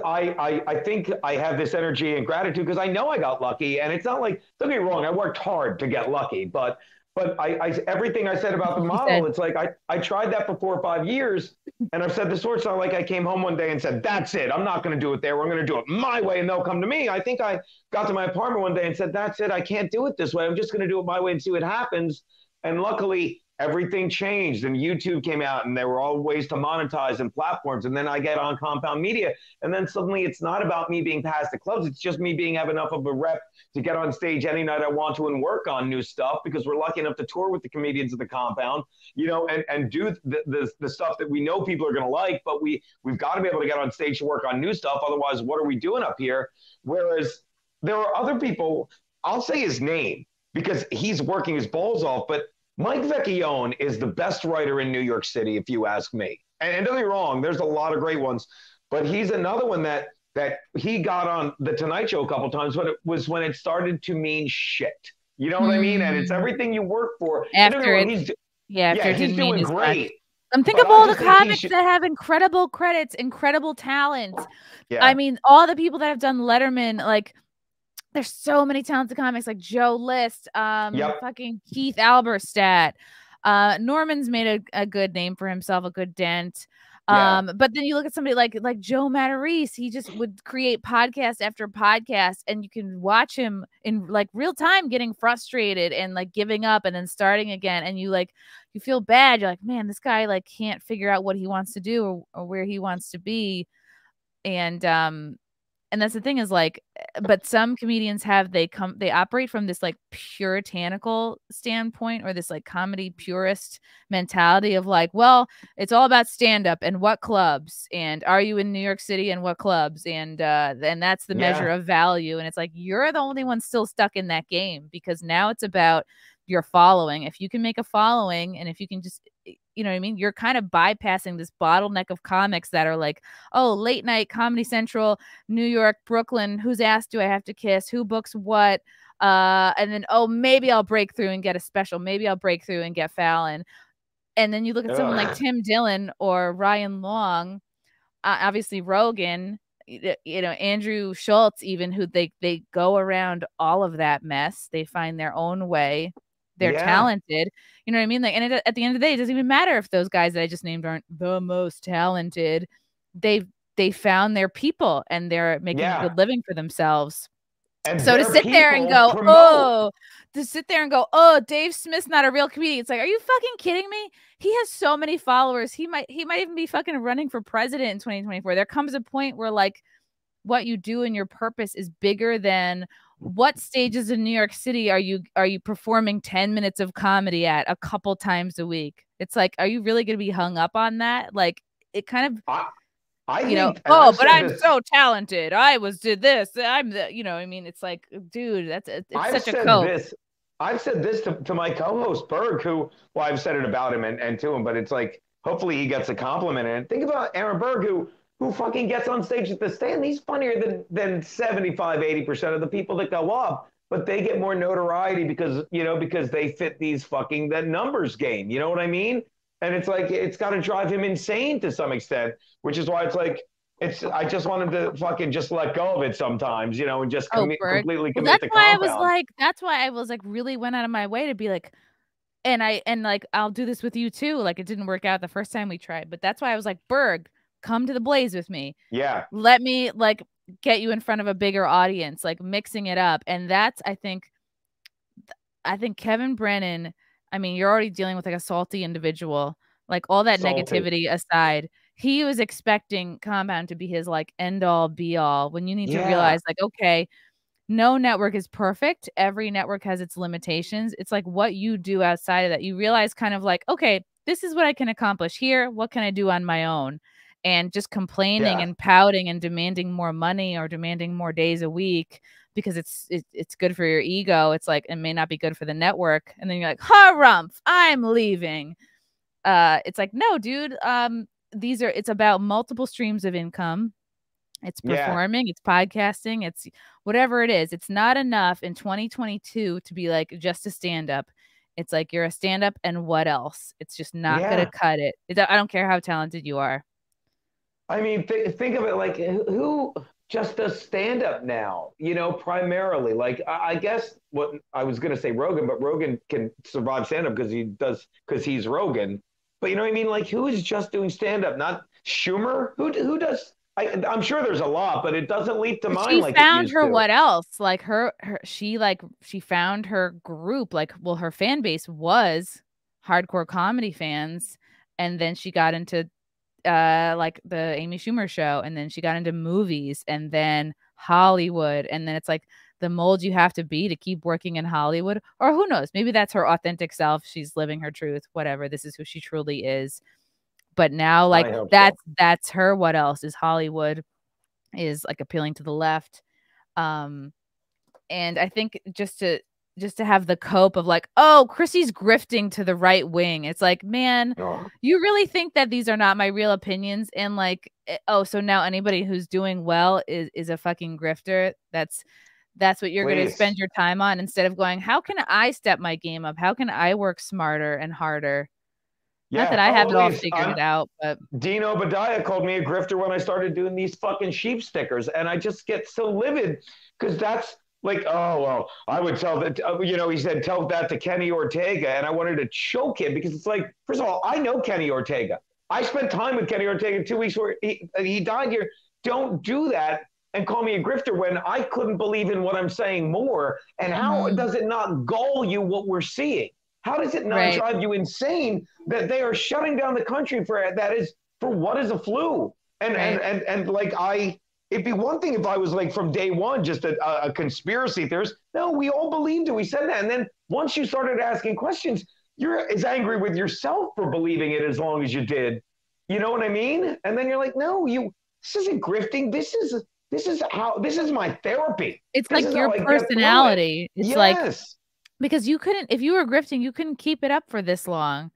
B: I think I have this energy and gratitude because I know I got lucky, and it's not like, don't get me wrong, I worked hard to get lucky, but I everything I said about the model, it's like I tried that for 4 or 5 years, and I've said this before. It's not like I came home one day and said, that's it, I'm not going to do it there, we're going to do it my way and they'll come to me. I think I got to my apartment one day and said, that's it, I can't do it this way, I'm just going to do it my way and see what happens. And luckily everything changed, and YouTube came out, and there were all ways to monetize and platforms. And then I get on Compound Media, and then suddenly it's not about me being past the clubs. It's just me have enough of a rep to get on stage any night I want to and work on new stuff, because we're lucky enough to tour with the comedians of the Compound, and do the stuff that we know people are going to like. But we've got to be able to get on stage to work on new stuff. Otherwise, what are we doing up here? Whereas there are other people, I'll say his name because he's working his balls off, but Mike Vecchione is the best writer in New York City, if you ask me. And don't get me wrong, there's a lot of great ones, but he's another one that he got on the Tonight Show a couple times, but it was when it started to mean shit. You know what I mean? And it's everything you work for.
A: After it, after
B: he's doing great.
A: Think of all the comics that have incredible credits, incredible talent. Yeah. I mean, all the people that have done Letterman, like, there's so many talented comics, like Joe List, fucking Keith Alberstadt. Norman's made a good name for himself, a good dent. But then you look at somebody like Joe Matarese, he just would create podcast after podcast, and you can watch him in like real time getting frustrated and like giving up and then starting again. And you feel bad. You're like, man, this guy like can't figure out what he wants to do or where he wants to be. And that's the thing is like, but some comedians they operate from this like puritanical standpoint or this like comedy purist mentality of like, well, it's all about stand up and what clubs and are you in New York City and what clubs and that's the measure of value. And it's like, you're the only one still stuck in that game because now it's about your following. If you can make a following and if you can just, you know what I mean? You're kind of bypassing this bottleneck of comics that are like, oh, late night, Comedy Central, New York, Brooklyn, whose ass do I have to kiss? Who books what? And then, oh, maybe I'll break through and get a special. Maybe I'll break through and get Fallon. And then you look at someone like Tim Dillon or Ryan Long, obviously Rogan, you know, Andrew Schultz, even who they go around all of that mess. They find their own way. They're talented. You know what I mean? Like, and at the end of the day, it doesn't even matter if those guys that I just named aren't the most talented. They found their people and they're making a good living for themselves. And so to sit there and go, Dave Smith's not a real comedian. It's like, are you fucking kidding me? He has so many followers. He might even be fucking running for president in 2024. There comes a point where like what you do and your purpose is bigger than what stages in New York City are you performing 10 minutes of comedy at a couple times a week? It's like, are you really going to be hung up on that? Like, it kind of, but I'm so talented. did this. I'm the, you know, I mean, it's like, dude, it's such a cope.
B: I've said this to my co-host Berg, who, well, I've said it about him and to him, but it's like, hopefully he gets a compliment. And think about Aaron Berg, who fucking gets on stage at the stand. He's funnier than 75, 80% of the people that go up, but they get more notoriety because they fit that numbers game. You know what I mean? And it's like, it's got to drive him insane to some extent, which is why it's like, I just want him to fucking just let go of it sometimes, you know, and just completely commit to Compound.
A: That's why I was like, really went out of my way to be like, and I'll do this with you too. Like, it didn't work out the first time we tried, but that's why I was like, Berg, come to the Blaze with me.
B: Yeah.
A: Let me like get you in front of a bigger audience, like mixing it up. And that's, I think Kevin Brennan, I mean, you're already dealing with like a salty individual, like all that negativity aside, he was expecting Compound to be his like end all be all when you need to realize like, okay, no network is perfect. Every network has its limitations. It's like what you do outside of that. You realize kind of like, okay, this is what I can accomplish here. What can I do on my own? And just complaining and pouting and demanding more money or demanding more days a week because it's good for your ego. It's like, it may not be good for the network. And then you're like, harumph, I'm leaving. It's like, no, dude, it's about multiple streams of income. It's performing, it's podcasting, it's whatever it is. It's not enough in 2022 to be like just a stand-up. It's like, you're a stand-up and what else? It's just not going to cut it. I don't care how talented you are.
B: I mean, think of it like, who just does stand-up now, you know, primarily? Like, I guess what I was going to say Rogan, but Rogan can survive stand-up because he's Rogan. But you know what I mean? Like, who is just doing stand-up? Not Schumer? Who does? I'm sure there's a lot, but it doesn't leap to mind.
A: She found her what else? Like she found her group. Like, well, her fan base was hardcore comedy fans, and then she got into like the Amy Schumer show, and then she got into movies, and then Hollywood, and then it's like the mold you have to be to keep working in Hollywood, or who knows, maybe that's her authentic self. She's living her truth, whatever. This is who she truly is. But now, like, that's her. What else is Hollywood? Is like appealing to the left. And I think just to just to have the cope of like, oh, Chrissy's grifting to the right wing. It's like, man, you really think that these are not my real opinions? And like, oh, so now anybody who's doing well is a fucking grifter. That's what you're going to spend your time on, instead of going, how can I step my game up? How can I work smarter and harder? Yeah. Not that I have it all figured out, but
B: Dean Obadiah called me a grifter when I started doing these fucking sheep stickers. And I just get so livid because that's like, oh, well, I would tell that, he said, tell that to Kenny Ortega. And I wanted to choke him because it's like, first of all, I know Kenny Ortega. I spent time with Kenny Ortega 2 weeks where he died here. Don't do that and call me a grifter when I couldn't believe in what I'm saying more. And how does it not gull you what we're seeing? How does it not drive you insane that they are shutting down the country for what is a flu? And like it'd be one thing if I was like from day one just a conspiracy theorist. No, we all believed it. We said that. And then once you started asking questions, you're as angry with yourself for believing it as long as you did. You know what I mean? And then you're like, no, this isn't grifting. This is my therapy.
A: It's like your personality. It's like, because you couldn't, if you were grifting, you couldn't keep it up for this long.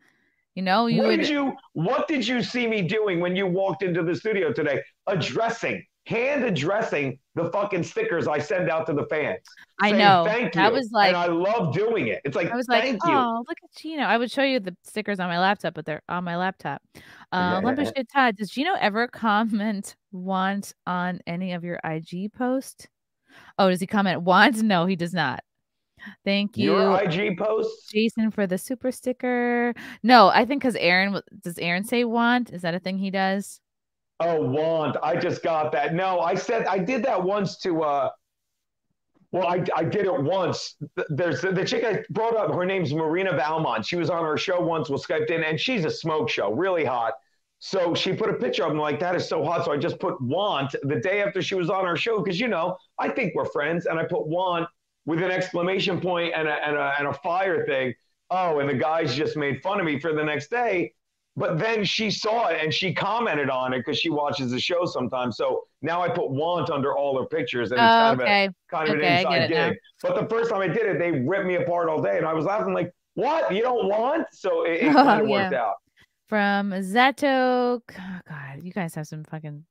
A: You know,
B: what did you see me doing when you walked into the studio today? Hand addressing the fucking stickers I send out to the fans.
A: I know.
B: Thank you.
A: I was like,
B: and I love doing it. It's like, I was like, thank you.
A: Oh, look at Geno. I would show you the stickers on my laptop, but they're on my laptop. Lumpishit Todd, does Geno ever comment want on any of your IG posts? Oh, does he comment want? No, he does not. Thank you.
B: Your IG posts?
A: Jason for the super sticker. No, I think because does Aaron say want? Is that a thing he does?
B: Oh, want. I just got that. No, I did that once to, I did it once. There's the chick I brought up. Her name's Marina Valmont. She was on our show once. We Skyped in, and she's a smoke show, really hot. So she put a picture of him like, that is so hot. So I just put want the day after she was on our show. Cause I think we're friends. And I put want with an exclamation point and a fire thing. Oh, and the guys just made fun of me for the next day. But then she saw it and she commented on it because she watches the show sometimes. So now I put want under all her pictures, and it's kind of an inside gig. But the first time I did it, they ripped me apart all day, and I was laughing like, "What? You don't want?" So it kind of worked out.
A: From Zato, oh, God, you guys have some fucking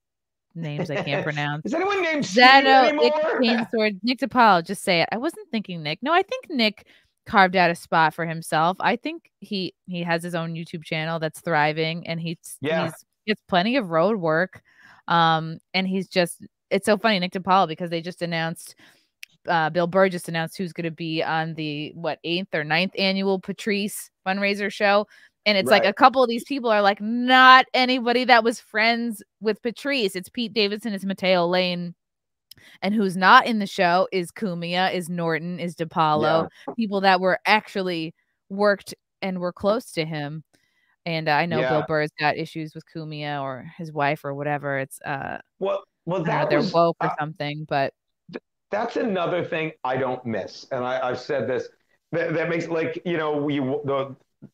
A: names I can't pronounce.
B: Is anyone named Zato
A: anymore? Nick DePaul, just say it. I wasn't thinking Nick. No, I think Nick carved out a spot for himself. I think he has his own YouTube channel that's thriving, and he gets plenty of road work. And it's so funny, Nick DePaul, because they just announced Bill Burr just announced who's going to be on the 8th or 9th annual Patrice fundraiser show. And it's like a couple of these people are like not anybody that was friends with Patrice. It's Pete Davidson, it's Mateo Lane. And who's not in the show is Cumia, is Norton, is DePaulo, people that were actually worked and were close to him. And I know Bill Burr's got issues with Cumia or his wife or whatever. It's they're woke or something. But
B: that's another thing I don't miss, and I've said this. That makes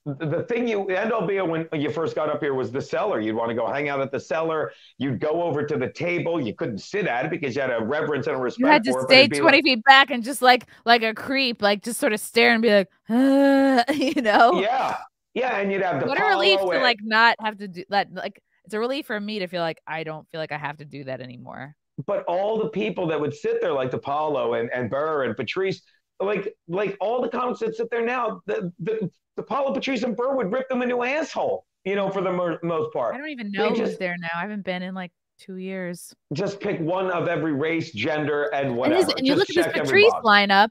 B: the thing you end up being when you first got up here was the cellar. You'd want to go hang out at the cellar. You'd go over to the table. You couldn't sit at it because you had a reverence and a respect.
A: You had to stay 20 feet back and just like a creep, like just sort of stare and be like,
B: Yeah. Yeah. And you'd have the
A: what a relief to like not have to do that. Like it's a relief for me to feel like I don't feel like I have to do that anymore.
B: But all the people that would sit there like DePaulo and Burr and Patrice, like all the comics that sit there now, the Paulo, Patrice, and Burr would rip them a new asshole, for the most part.
A: I don't even know who's there now. I haven't been in like 2 years.
B: Just pick one of every race, gender, and whatever.
A: And you look at this Patrice lineup.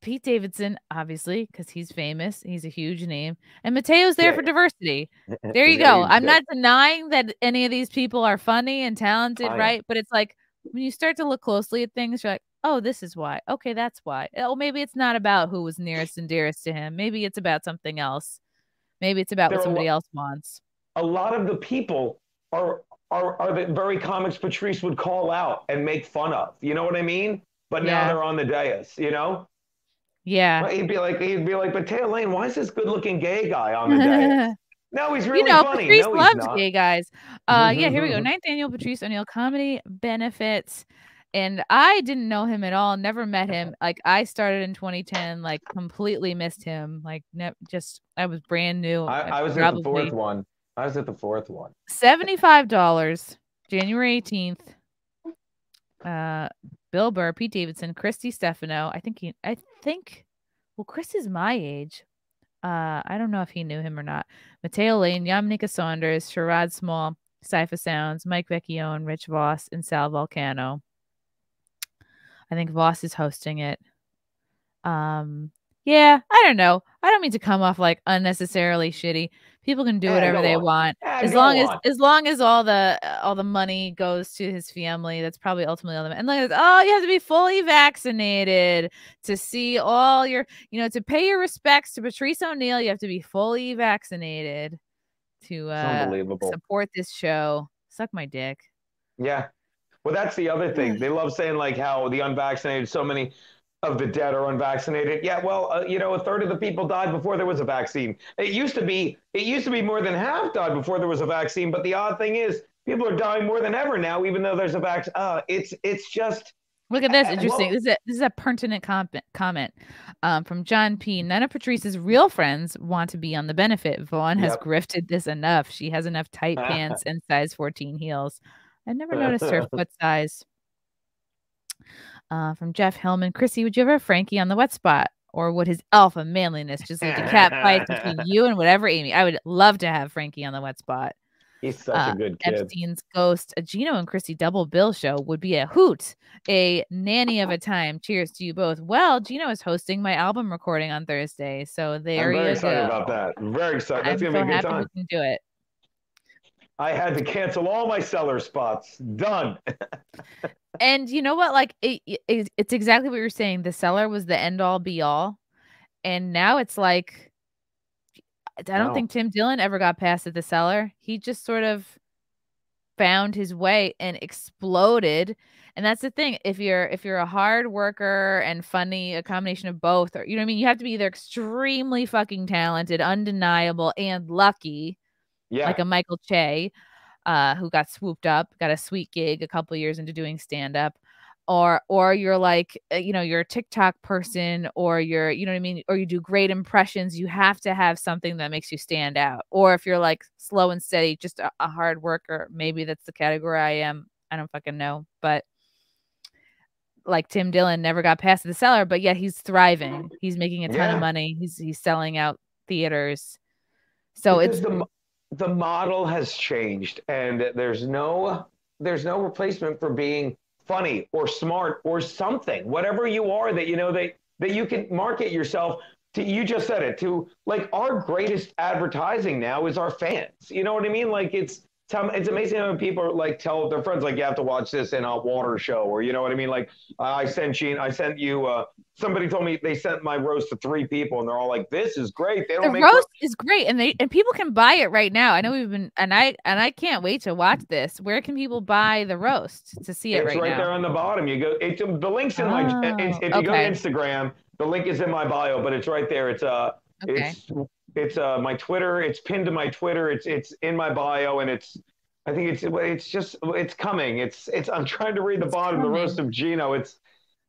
A: Pete Davidson, obviously, because he's famous. He's a huge name. And Mateo's there for diversity. There you go. I'm not denying that any of these people are funny and talented, right? But it's like when you start to look closely at things, you're like, oh, this is why. Okay, that's why. Oh, maybe it's not about who was nearest and dearest to him. Maybe it's about something else. Maybe it's about what somebody else wants.
B: A lot of the people are the very comics Patrice would call out and make fun of. You know what I mean? But now they're on the dais,
A: Yeah.
B: He'd be like, Mateo Lane, why is this good-looking gay guy on the dais? No, he's really funny.
A: Patrice loves gay guys. Here we go. 9th annual Patrice O'Neill comedy benefits. And I didn't know him at all, never met him. Like, I started in 2010, like, completely missed him. Like, I was brand new.
B: I was at the fourth one. I was at the fourth one.
A: $75, January 18th. Bill Burr, Pete Davidson, Christy Stefano. I think, well, Chris is my age. I don't know if he knew him or not. Mateo Lane, Yamnika Saunders, Sherrod Small, Cypher Sounds, Mike Vecchione, Rich Voss, and Sal Volcano. I think Voss is hosting it. Yeah, I don't know. I don't mean to come off like unnecessarily shitty. People can do whatever they want, as long as all the money goes to his family. That's probably ultimately all the. And like, oh, you have to be fully vaccinated to see all your, to pay your respects to Patrice O'Neal. You have to be fully vaccinated to support this show. Suck my dick.
B: Yeah. Well, that's the other thing. They love saying like how the unvaccinated, so many of the dead are unvaccinated. Yeah, well, a third of the people died before there was a vaccine. It used to be more than half died before there was a vaccine. But the odd thing is, people are dying more than ever now, even though there's a vaccine. It's just.
A: Look at this. Interesting. This is a pertinent comment from John P. None of Patrice's real friends want to be on the benefit. Vaughn has grifted this enough. She has enough tight pants and size 14 heels. I never noticed her foot size. From Jeff Hillman, Chrissy, would you ever have Frankie on the wet spot? Or would his alpha manliness just lead to cat fights between you and whatever Amy? I would love to have Frankie on the wet spot.
B: He's such a good kid.
A: Epstein's Ghost, a Geno and Chrissy double bill show would be a hoot, a nanny of a time. Cheers to you both. Well, Geno is hosting my album recording on Thursday, so there you go. I'm very excited
B: about that. I'm very excited. That's going to be a good time.
A: We can do it.
B: I had to cancel all my cellar spots. Done.
A: And you know what? Like it's exactly what you're saying. The cellar was the end all be all. And now it's like, I don't think Tim Dillon ever got past at the cellar. He just sort of found his way and exploded. And that's the thing. If you're a hard worker and funny, a combination of both, or, you know what I mean? You have to be either extremely fucking talented, undeniable, and lucky. Yeah. Like a Michael Che. Who got swooped up, got a sweet gig a couple years into doing stand-up, or you're like, you're a TikTok person, or you're, you know what I mean, or you do great impressions. You have to have something that makes you stand out. Or if you're like slow and steady, just a hard worker, maybe that's the category I am. I don't fucking know, but like Tim Dillon never got past the cellar, but yet he's thriving. He's making a ton of money. He's selling out theaters. So because
B: the model has changed, and there's no replacement for being funny or smart or something, whatever you are, that that you can market yourself to. You just said it, to like, our greatest advertising now is our fans. You know what I mean? Like it's amazing how people like tell their friends, like, you have to watch this in a water show, or you know what I mean? Like I sent you. Somebody told me they sent my roast to 3 people, and they're all like, "This is great."
A: The roast is great, and people can buy it right now. I know we've been, and I can't wait to watch this. Where can people buy the roast to see it right now?
B: It's right there on the bottom. You go. The link's in my. If you go to Instagram, the link is in my bio, but it's right there. It's my Twitter. It's pinned to my Twitter. It's in my bio, and I think it's coming. I'm trying to read the bottom. The roast of Geno. It's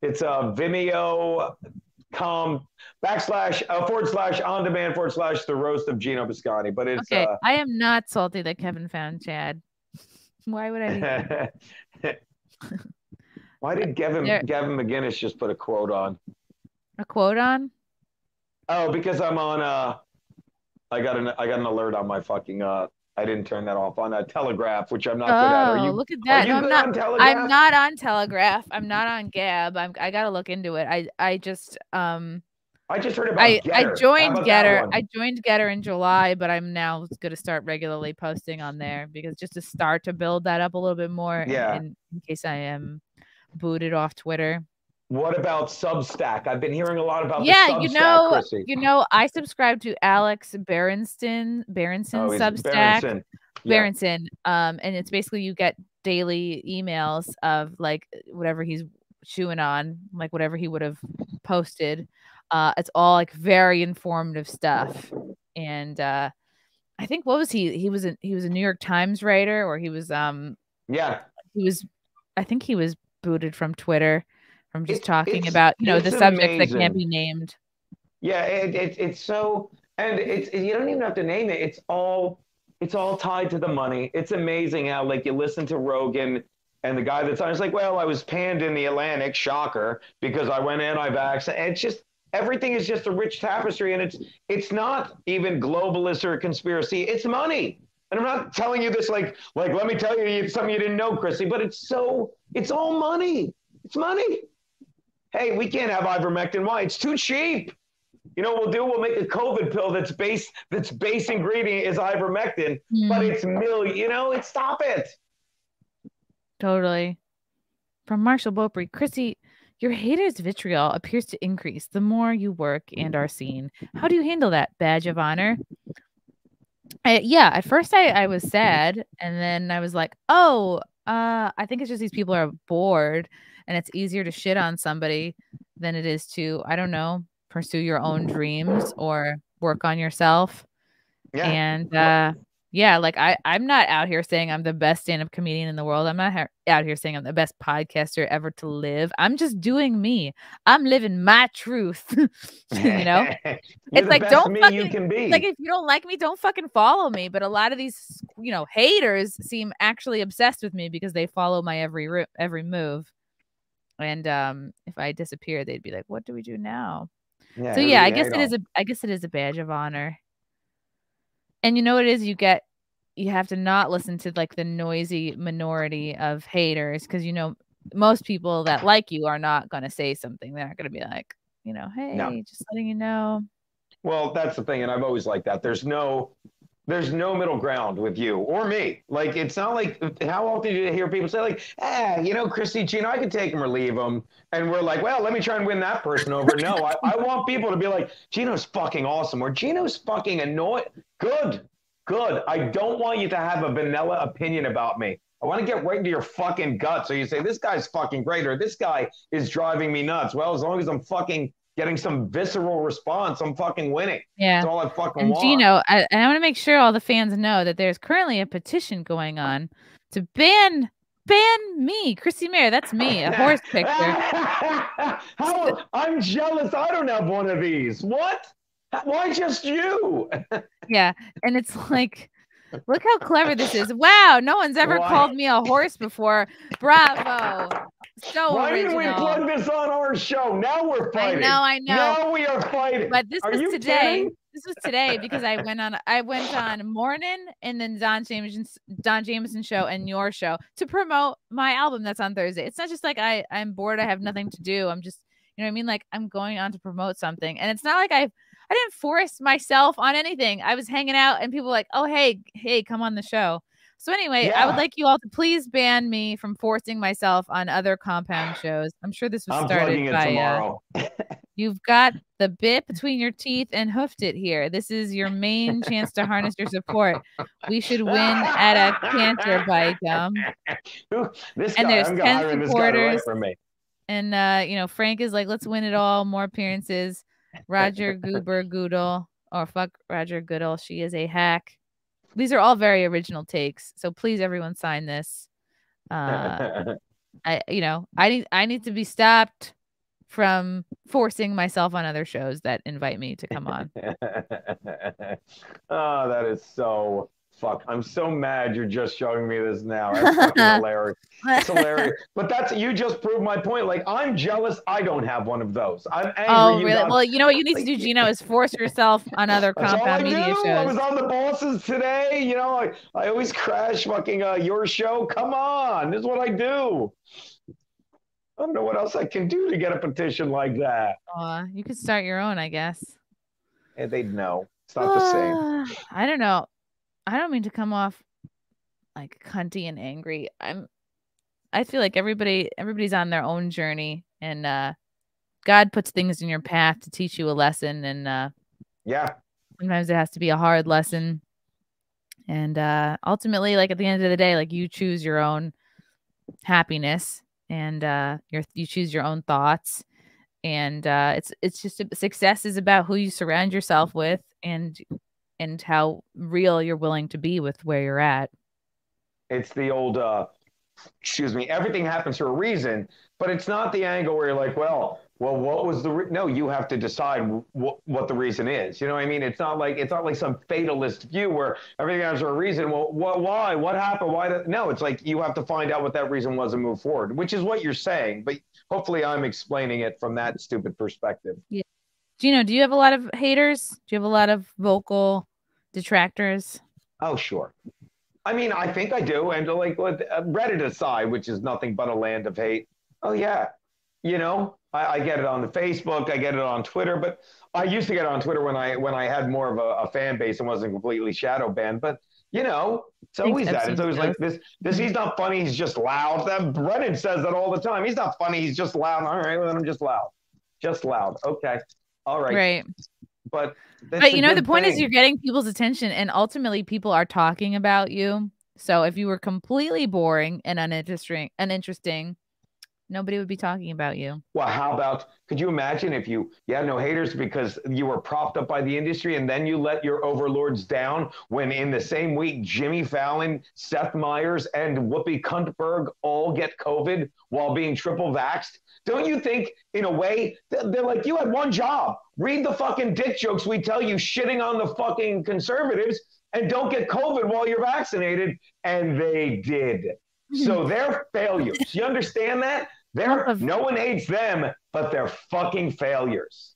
B: Vimeo.com //on-demand / the roast of Geno Bisconte. But it's
A: okay. I am not salty that Kevin found Chad. Why would I be?
B: Why did Gavin McGinnis just put a quote on?
A: A quote on?
B: Oh, because I'm on I got an alert on my fucking I didn't turn that off on Telegraph, which I'm not good at. Are you?
A: Look at that! No, I'm not. I'm not on Telegraph. I'm not on Gab. I gotta look into it. I just heard about Getter. I joined Getter. I joined Getter in July, but I'm now going to start regularly posting on there, because just to start to build that up a little bit more. Yeah. In case I am booted off Twitter.
B: What about Substack? I've been hearing a lot about the Substack, Chrissy.
A: I subscribe to Alex Berenson Substack. Berenson. And it's basically, you get daily emails of like whatever he's chewing on, like whatever he would have posted. It's all like very informative stuff. And I think, what was he? He was a New York Times writer, or he was I think he was booted from Twitter from just talking about, the subjects that can't be named.
B: Yeah, it's so, and you don't even have to name it. It's all tied to the money. It's amazing how, like, you listen to Rogan and the guy that's on, it's like, well, I was panned in the Atlantic, shocker, because I went anti-vax. And it's just, everything is just a rich tapestry, and it's not even globalist or a conspiracy. It's money. And I'm not telling you this like let me tell you something you didn't know, Chrissy, but it's all money. It's money. Hey, we can't have ivermectin. Why? It's too cheap. You know what we'll do? We'll make a COVID pill that's base ingredient is ivermectin, but it's stop it.
A: Totally. From Marshall Beaupre, Chrissy, your haters' vitriol appears to increase the more you work and are seen. How do you handle that? Badge of honor? At first I was sad, and then I was like, I think it's just these people are bored, and it's easier to shit on somebody than it is to, I don't know, pursue your own dreams or work on yourself. Yeah. And I'm not out here saying I'm the best stand-up comedian in the world. I'm not out here saying I'm the best podcaster ever to live. I'm just doing me. I'm living my truth. It's like, don't fucking,
B: you can be.
A: Like, if you don't like me, don't fucking follow me. But a lot of these, haters seem actually obsessed with me because they follow my every move. And if I disappear, they'd be like, "What do we do now?" Yeah, so I guess it is a badge of honor. And you know what it is? You have to not listen to like the noisy minority of haters, because most people that like you are not going to say something. They're not going to be like, hey, just letting you know.
B: Well, that's the thing, and I've always liked that. There's no middle ground with you or me. Like, it's not like, how often do you hear people say like, Chrissy, Geno, I could take him or leave him. And we're like, well, let me try and win that person over. No, I want people to be like, Geno's fucking awesome, or Geno's fucking annoying. Good. I don't want you to have a vanilla opinion about me. I want to get right into your fucking gut. So you say, this guy's fucking great, or this guy is driving me nuts. Well, as long as I'm fucking getting some visceral response, I'm fucking winning. Yeah. That's all I fucking want.
A: Geno, I want to make sure all the fans know that there's currently a petition going on to ban me, Chrissie Mayr. That's me, a horse picture.
B: I'm jealous. I don't have one of these. What? Why just you?
A: Yeah. And it's like, look how clever this is. Wow. No one's ever called me a horse before. Bravo. So
B: why
A: original.
B: didn't we plug this on our show? Now we're fighting.
A: I know.
B: Now we are fighting.
A: But this was today. Kidding? This was today because I went on Morning and then Don Jameson show and your show to promote my album that's on Thursday. It's not just like I'm bored, I have nothing to do. I'm just, you know what I mean? Like, I'm going on to promote something. And it's not like I didn't force myself on anything. I was hanging out and people were like, oh, hey, come on the show. So anyway, I would like you all to please ban me from forcing myself on other Compound shows. I'm sure this was started by you've got the bit between your teeth and hoofed it here. This is your main chance to harness your support. We should win at a canter bite. And there's 10 supporters. And Frank is like, let's win it all. More appearances. Roger Goober Goodall, or fuck Roger Goodall. She is a hack. These are all very original takes. So please, everyone, sign this. I need to be stopped from forcing myself on other shows that invite me to come on.
B: Oh, that is so fuck. I'm so mad you're just showing me this now. That's fucking hilarious. It's hilarious. But you just proved my point. Like, I'm jealous I don't have one of those. I'm angry.
A: Oh, really? Well, you know what you need to do, Geno, is force yourself on other Compound Media shows.
B: I was on the bosses today. I always crash fucking your show. Come on. This is what I do. I don't know what else I can do to get a petition like that.
A: You could start your own, I guess.
B: Yeah, they'd know. It's not the same.
A: I don't know. I don't mean to come off like cunty and angry. I feel like everybody's on their own journey, and God puts things in your path to teach you a lesson, and sometimes it has to be a hard lesson. And ultimately, like, at the end of the day, like, you choose your own happiness, and you choose your own thoughts, and it's just success is about who you surround yourself with, and how real you're willing to be with where you're at.
B: It's the old excuse me, everything happens for a reason, but it's not the angle where you're like, well, what was no, you have to decide what the reason is. You know what I mean? It's not like some fatalist view where everything has a reason. Well, why? What happened? Why? No, it's like you have to find out what that reason was and move forward, which is what you're saying. But hopefully I'm explaining it from that stupid perspective.
A: Yeah. Geno, do you have a lot of haters? Do you have a lot of vocal detractors?
B: Oh, sure. I mean, I think I do. And like Reddit aside, which is nothing but a land of hate. Oh, yeah. You know, I get it on the Facebook. I get it on Twitter. But I used to get it on Twitter when I had more of a fan base and wasn't completely shadow banned. But, you know, it's always that. It's always like this. He's not funny. He's just loud. That Reddit says that all the time. He's not funny. He's just loud. All right, well, I'm just loud. Just loud. Okay. All right.
A: Right.
B: But
A: you know, the point is you're getting people's attention, and ultimately people are talking about you. So if you were completely boring and uninteresting, nobody would be talking about you.
B: Well, how about, could you imagine if you had no haters because you were propped up by the industry and then you let your overlords down when in the same week, Jimmy Fallon, Seth Meyers, and Whoopi Kuntberg all get COVID while being triple vaxxed? Don't you think, in a way, they're like, you had one job. Read the fucking dick jokes we tell you shitting on the fucking conservatives and don't get COVID while you're vaccinated. And they did. So they're failures. You understand that? No one hates them, but they're fucking failures.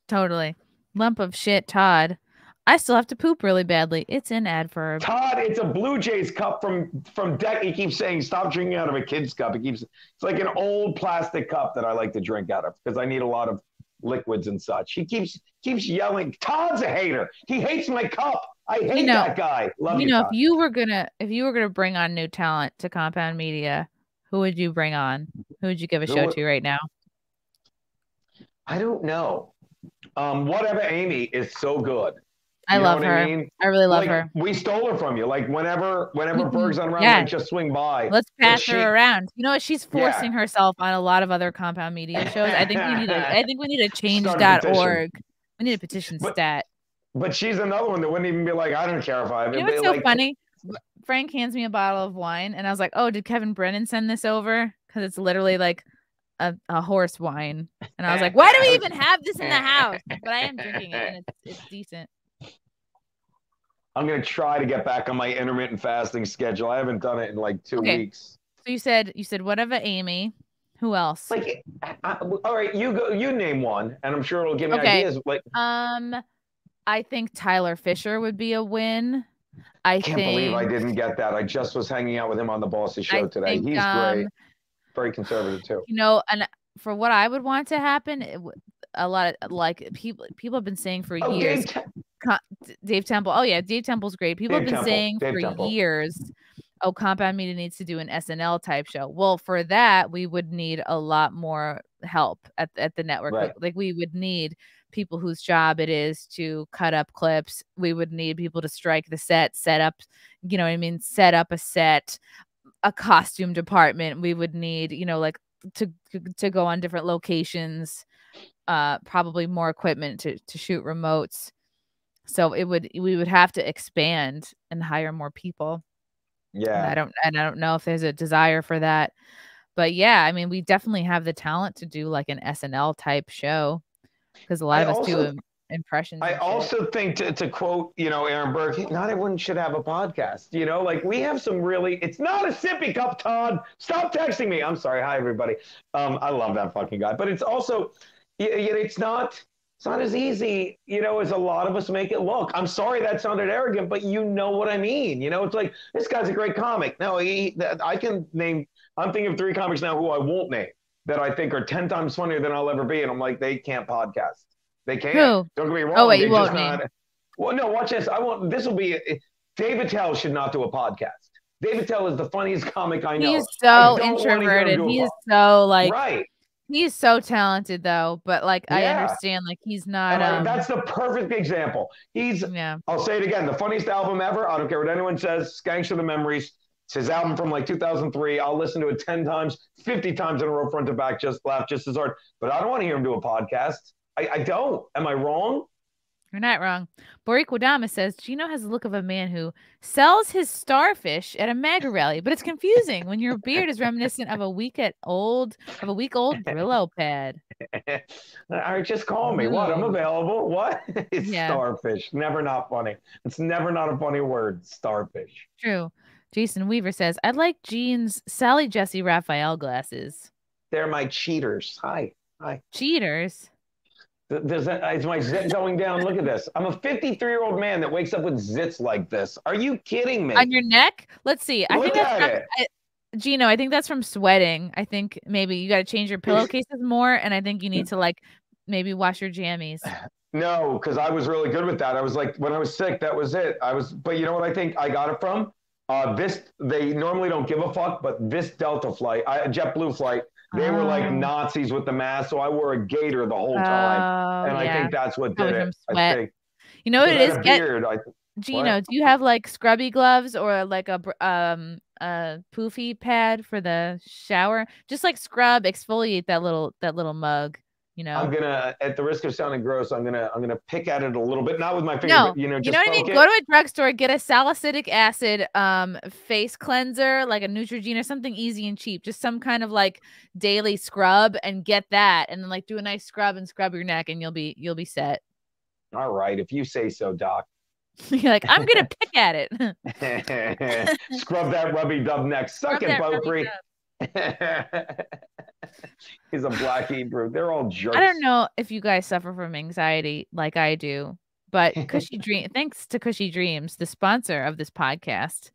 A: Totally. Lump of shit, Todd. I still have to poop really badly. It's an adverb.
B: Todd, it's a Blue Jays cup from Deck. He keeps saying, stop drinking out of a kid's cup. It's like an old plastic cup that I like to drink out of because I need a lot of liquids and such. He keeps yelling. Todd's a hater. He hates my cup. I hate that guy. Love you, Todd.
A: if you were gonna bring on new talent to Compound Media, who would you bring on? Who would you give a show to right now?
B: I don't know. Whatever Amy is so good.
A: I love her. I mean? I really love her.
B: We stole her from you. Like whenever Berg's on around, like just swing by.
A: Let's pass her around. You know what? She's forcing herself on a lot of other Compound Media shows. I think we need a change.org. We need a petition stat.
B: But she's another one that wouldn't even be like, I don't care if I.
A: You know what's so funny? Frank hands me a bottle of wine, and I was like, "Oh, did Kevin Brennan send this over?" Because it's literally like a horse wine, and I was like, "Why do we even have this in the house?" But I am drinking it, and it's decent.
B: I'm gonna try to get back on my intermittent fasting schedule. I haven't done it in like 2 weeks.
A: So you said whatever, Amy. Who else?
B: Like, all right, you go. You name one, and I'm sure it'll give me ideas. Like,
A: I think Tyler Fisher would be a win. I
B: can't believe I didn't get that. I just was hanging out with him on the Boss's show today. He's great. Very conservative too.
A: You know, and for what I would want to happen, a lot of like people have been saying for years. Dave Temple. Oh yeah, Dave Temple's great. People have been saying for years, oh, Compound Media needs to do an SNL type show. Well, for that, we would need a lot more help at the network. Right. Like we would need people whose job it is to cut up clips. We would need people to strike the set up, you know what I mean? Set up a set, a costume department. We would need, you know, like to go on different locations, probably more equipment to shoot remotes. So we would have to expand and hire more people.
B: Yeah.
A: And I don't know if there's a desire for that. But yeah, I mean, we definitely have the talent to do like an SNL type show because a lot of us do impressions.
B: I also think to quote, you know, Aaron Burke, not everyone should have a podcast. You know, like we have some really, it's not a sippy cup, Todd. Stop texting me. I'm sorry. Hi, everybody. I love that fucking guy. But it's also, it's not as easy, you know, as a lot of us make it look. I'm sorry that sounded arrogant, but you know what I mean. You know, it's like, this guy's a great comic. No, I can name, I'm thinking of 3 comics now who I won't name that I think are 10 times funnier than I'll ever be. And I'm like, they can't podcast. They can't.
A: Who?
B: Don't get me wrong.
A: Oh, wait, you won't name.
B: Well, no, watch this. This will be, Dave Attell should not do a podcast. Dave Attell is the funniest comic I know.
A: He's so introverted. He is so like,
B: right.
A: He's so talented though, but like I understand, like he's not.
B: That's the perfect example. I'll say it again, the funniest album ever. I don't care what anyone says. Skanks Are the Memories. It's his album from like 2003. I'll listen to it 10 times, 50 times in a row, front to back, just laugh just as hard. But I don't want to hear him do a podcast. I don't. Am I wrong?
A: You're not wrong. Boric Wadama says Geno has the look of a man who sells his starfish at a MAGA rally, but it's confusing when your beard is reminiscent of a week-old Brillo pad.
B: All right, just call me. What? I'm available. What? It's starfish. Never not funny. It's never not a funny word. Starfish.
A: True. Jason Weaver says, I'd like Jean's Sally Jesse Raphael glasses.
B: They're my cheaters. Hi.
A: Cheaters?
B: Is my zit going down? Look at this. I'm a 53-year-old man that wakes up with zits like this. Are you kidding me?
A: On your neck? Let's see.
B: I think that's
A: Geno, I think that's from sweating. I think maybe you got to change your pillowcases more, and I think you need to maybe wash your jammies.
B: No, because I was really good with that. I was like, when I was sick, that was it. But you know what I think I got it from? They normally don't give a fuck, but this Delta flight, JetBlue flight, they were like Nazis with the mask, so I wore a gaiter the whole time, and I think that's what did it. I think.
A: You know what it is? Geno, do you have like scrubby gloves or like a poofy pad for the shower? Just like scrub, exfoliate that little mug. You know,
B: I'm gonna, at the risk of sounding gross, I'm gonna pick at it a little bit, not with my finger,
A: but,
B: just
A: you know what I mean. Go to a drugstore, get a salicylic acid face cleanser, like a Neutrogena, something easy and cheap, just some kind of like daily scrub, and get that, and then like do a nice scrub and scrub your neck, and you'll be set. All
B: right, if you say so, Doc.
A: You're like, I'm gonna pick at it.
B: Scrub that rubby dub neck. Suck it, Beaupre. He's a black Hebrew. They're all jerks.
A: I don't know if you guys suffer from anxiety like I do, but thanks to Cushy Dreams, the sponsor of this podcast,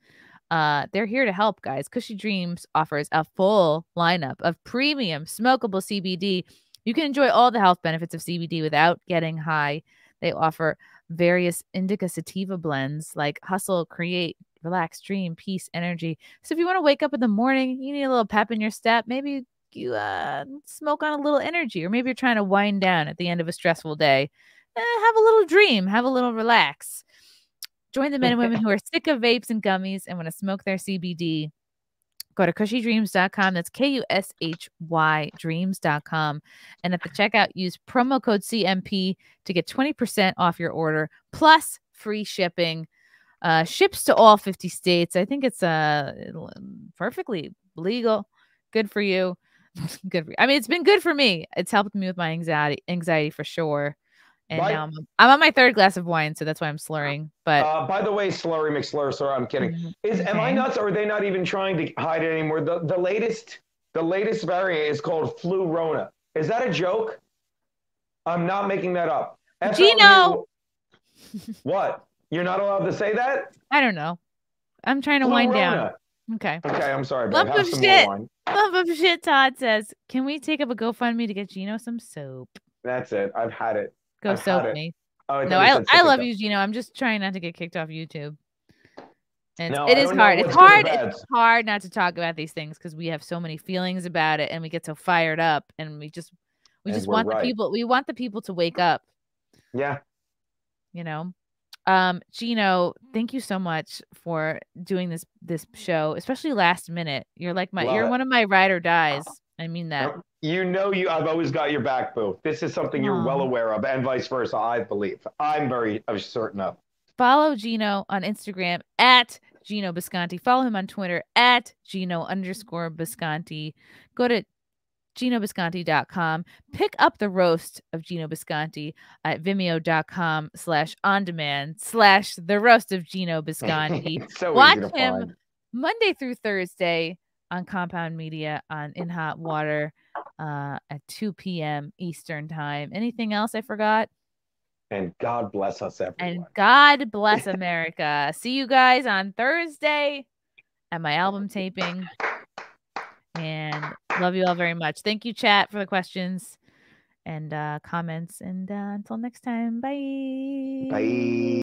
A: they're here to help, guys. Cushy Dreams offers a full lineup of premium smokable CBD. You can enjoy all the health benefits of CBD without getting high. They offer various indica sativa blends like Hustle, Create, Relax, Dream, Peace, Energy. So if you want to wake up in the morning, you need a little pep in your step, maybe you smoke on a little energy, or maybe you're trying to wind down at the end of a stressful day. Have a little dream, have a little relax. Join the men and women who are sick of vapes and gummies and want to smoke their CBD. Go to cushydreams.com. That's KUSHY dreams.com. And at the checkout, use promo code CMP to get 20% off your order, plus free shipping. Ships to all 50 states. I think it's perfectly legal. Good for you. Good for you. I mean, it's been good for me. It's helped me with my anxiety for sure. And now I'm on my third glass of wine, so that's why I'm slurring. But
B: by the way, Slurry McSlur, sorry, I'm kidding. Am I nuts, or are they not even trying to hide it anymore? The latest variant is called Flu Rona. Is that a joke? I'm not making that up.
A: Geno!
B: What? You're not allowed to say that?
A: I don't know. I'm trying to wind down. Okay.
B: Okay, I'm sorry, babe. Have some more wine.
A: Lump of shit, Todd says. Can we take up a GoFundMe to get Geno some soap?
B: That's it. I've had it.
A: Go soap me. Oh, no, I love you, Geno. I'm just trying not to get kicked off YouTube. And it is hard. It's hard not to talk about these things because we have so many feelings about it, and we get so fired up, and we just want the people. We want the people to wake up.
B: Yeah.
A: You know. Geno, thank you so much for doing this show, especially last minute. You're like you're one of my ride or dies. I mean that.
B: I've always got your back, boo. This is something you're well aware of, and vice versa, I believe. I'm very certain of.
A: Follow Geno on Instagram at Geno Bisconte. Follow him on Twitter at Geno_Bisconte. Go to GenoBisconte.com. Pick up the roast of Geno Bisconte at Vimeo.com/ondemand/the roast of Geno Bisconte.
B: So
A: watch him Monday through Thursday on Compound Media on In Hot Water at 2 p.m. Eastern time. Anything else I forgot?
B: And God bless us, everyone.
A: And God bless America. See you guys on Thursday at my album taping. And love you all very much. Thank you, chat, for the questions and comments. And until next time, bye.
B: Bye.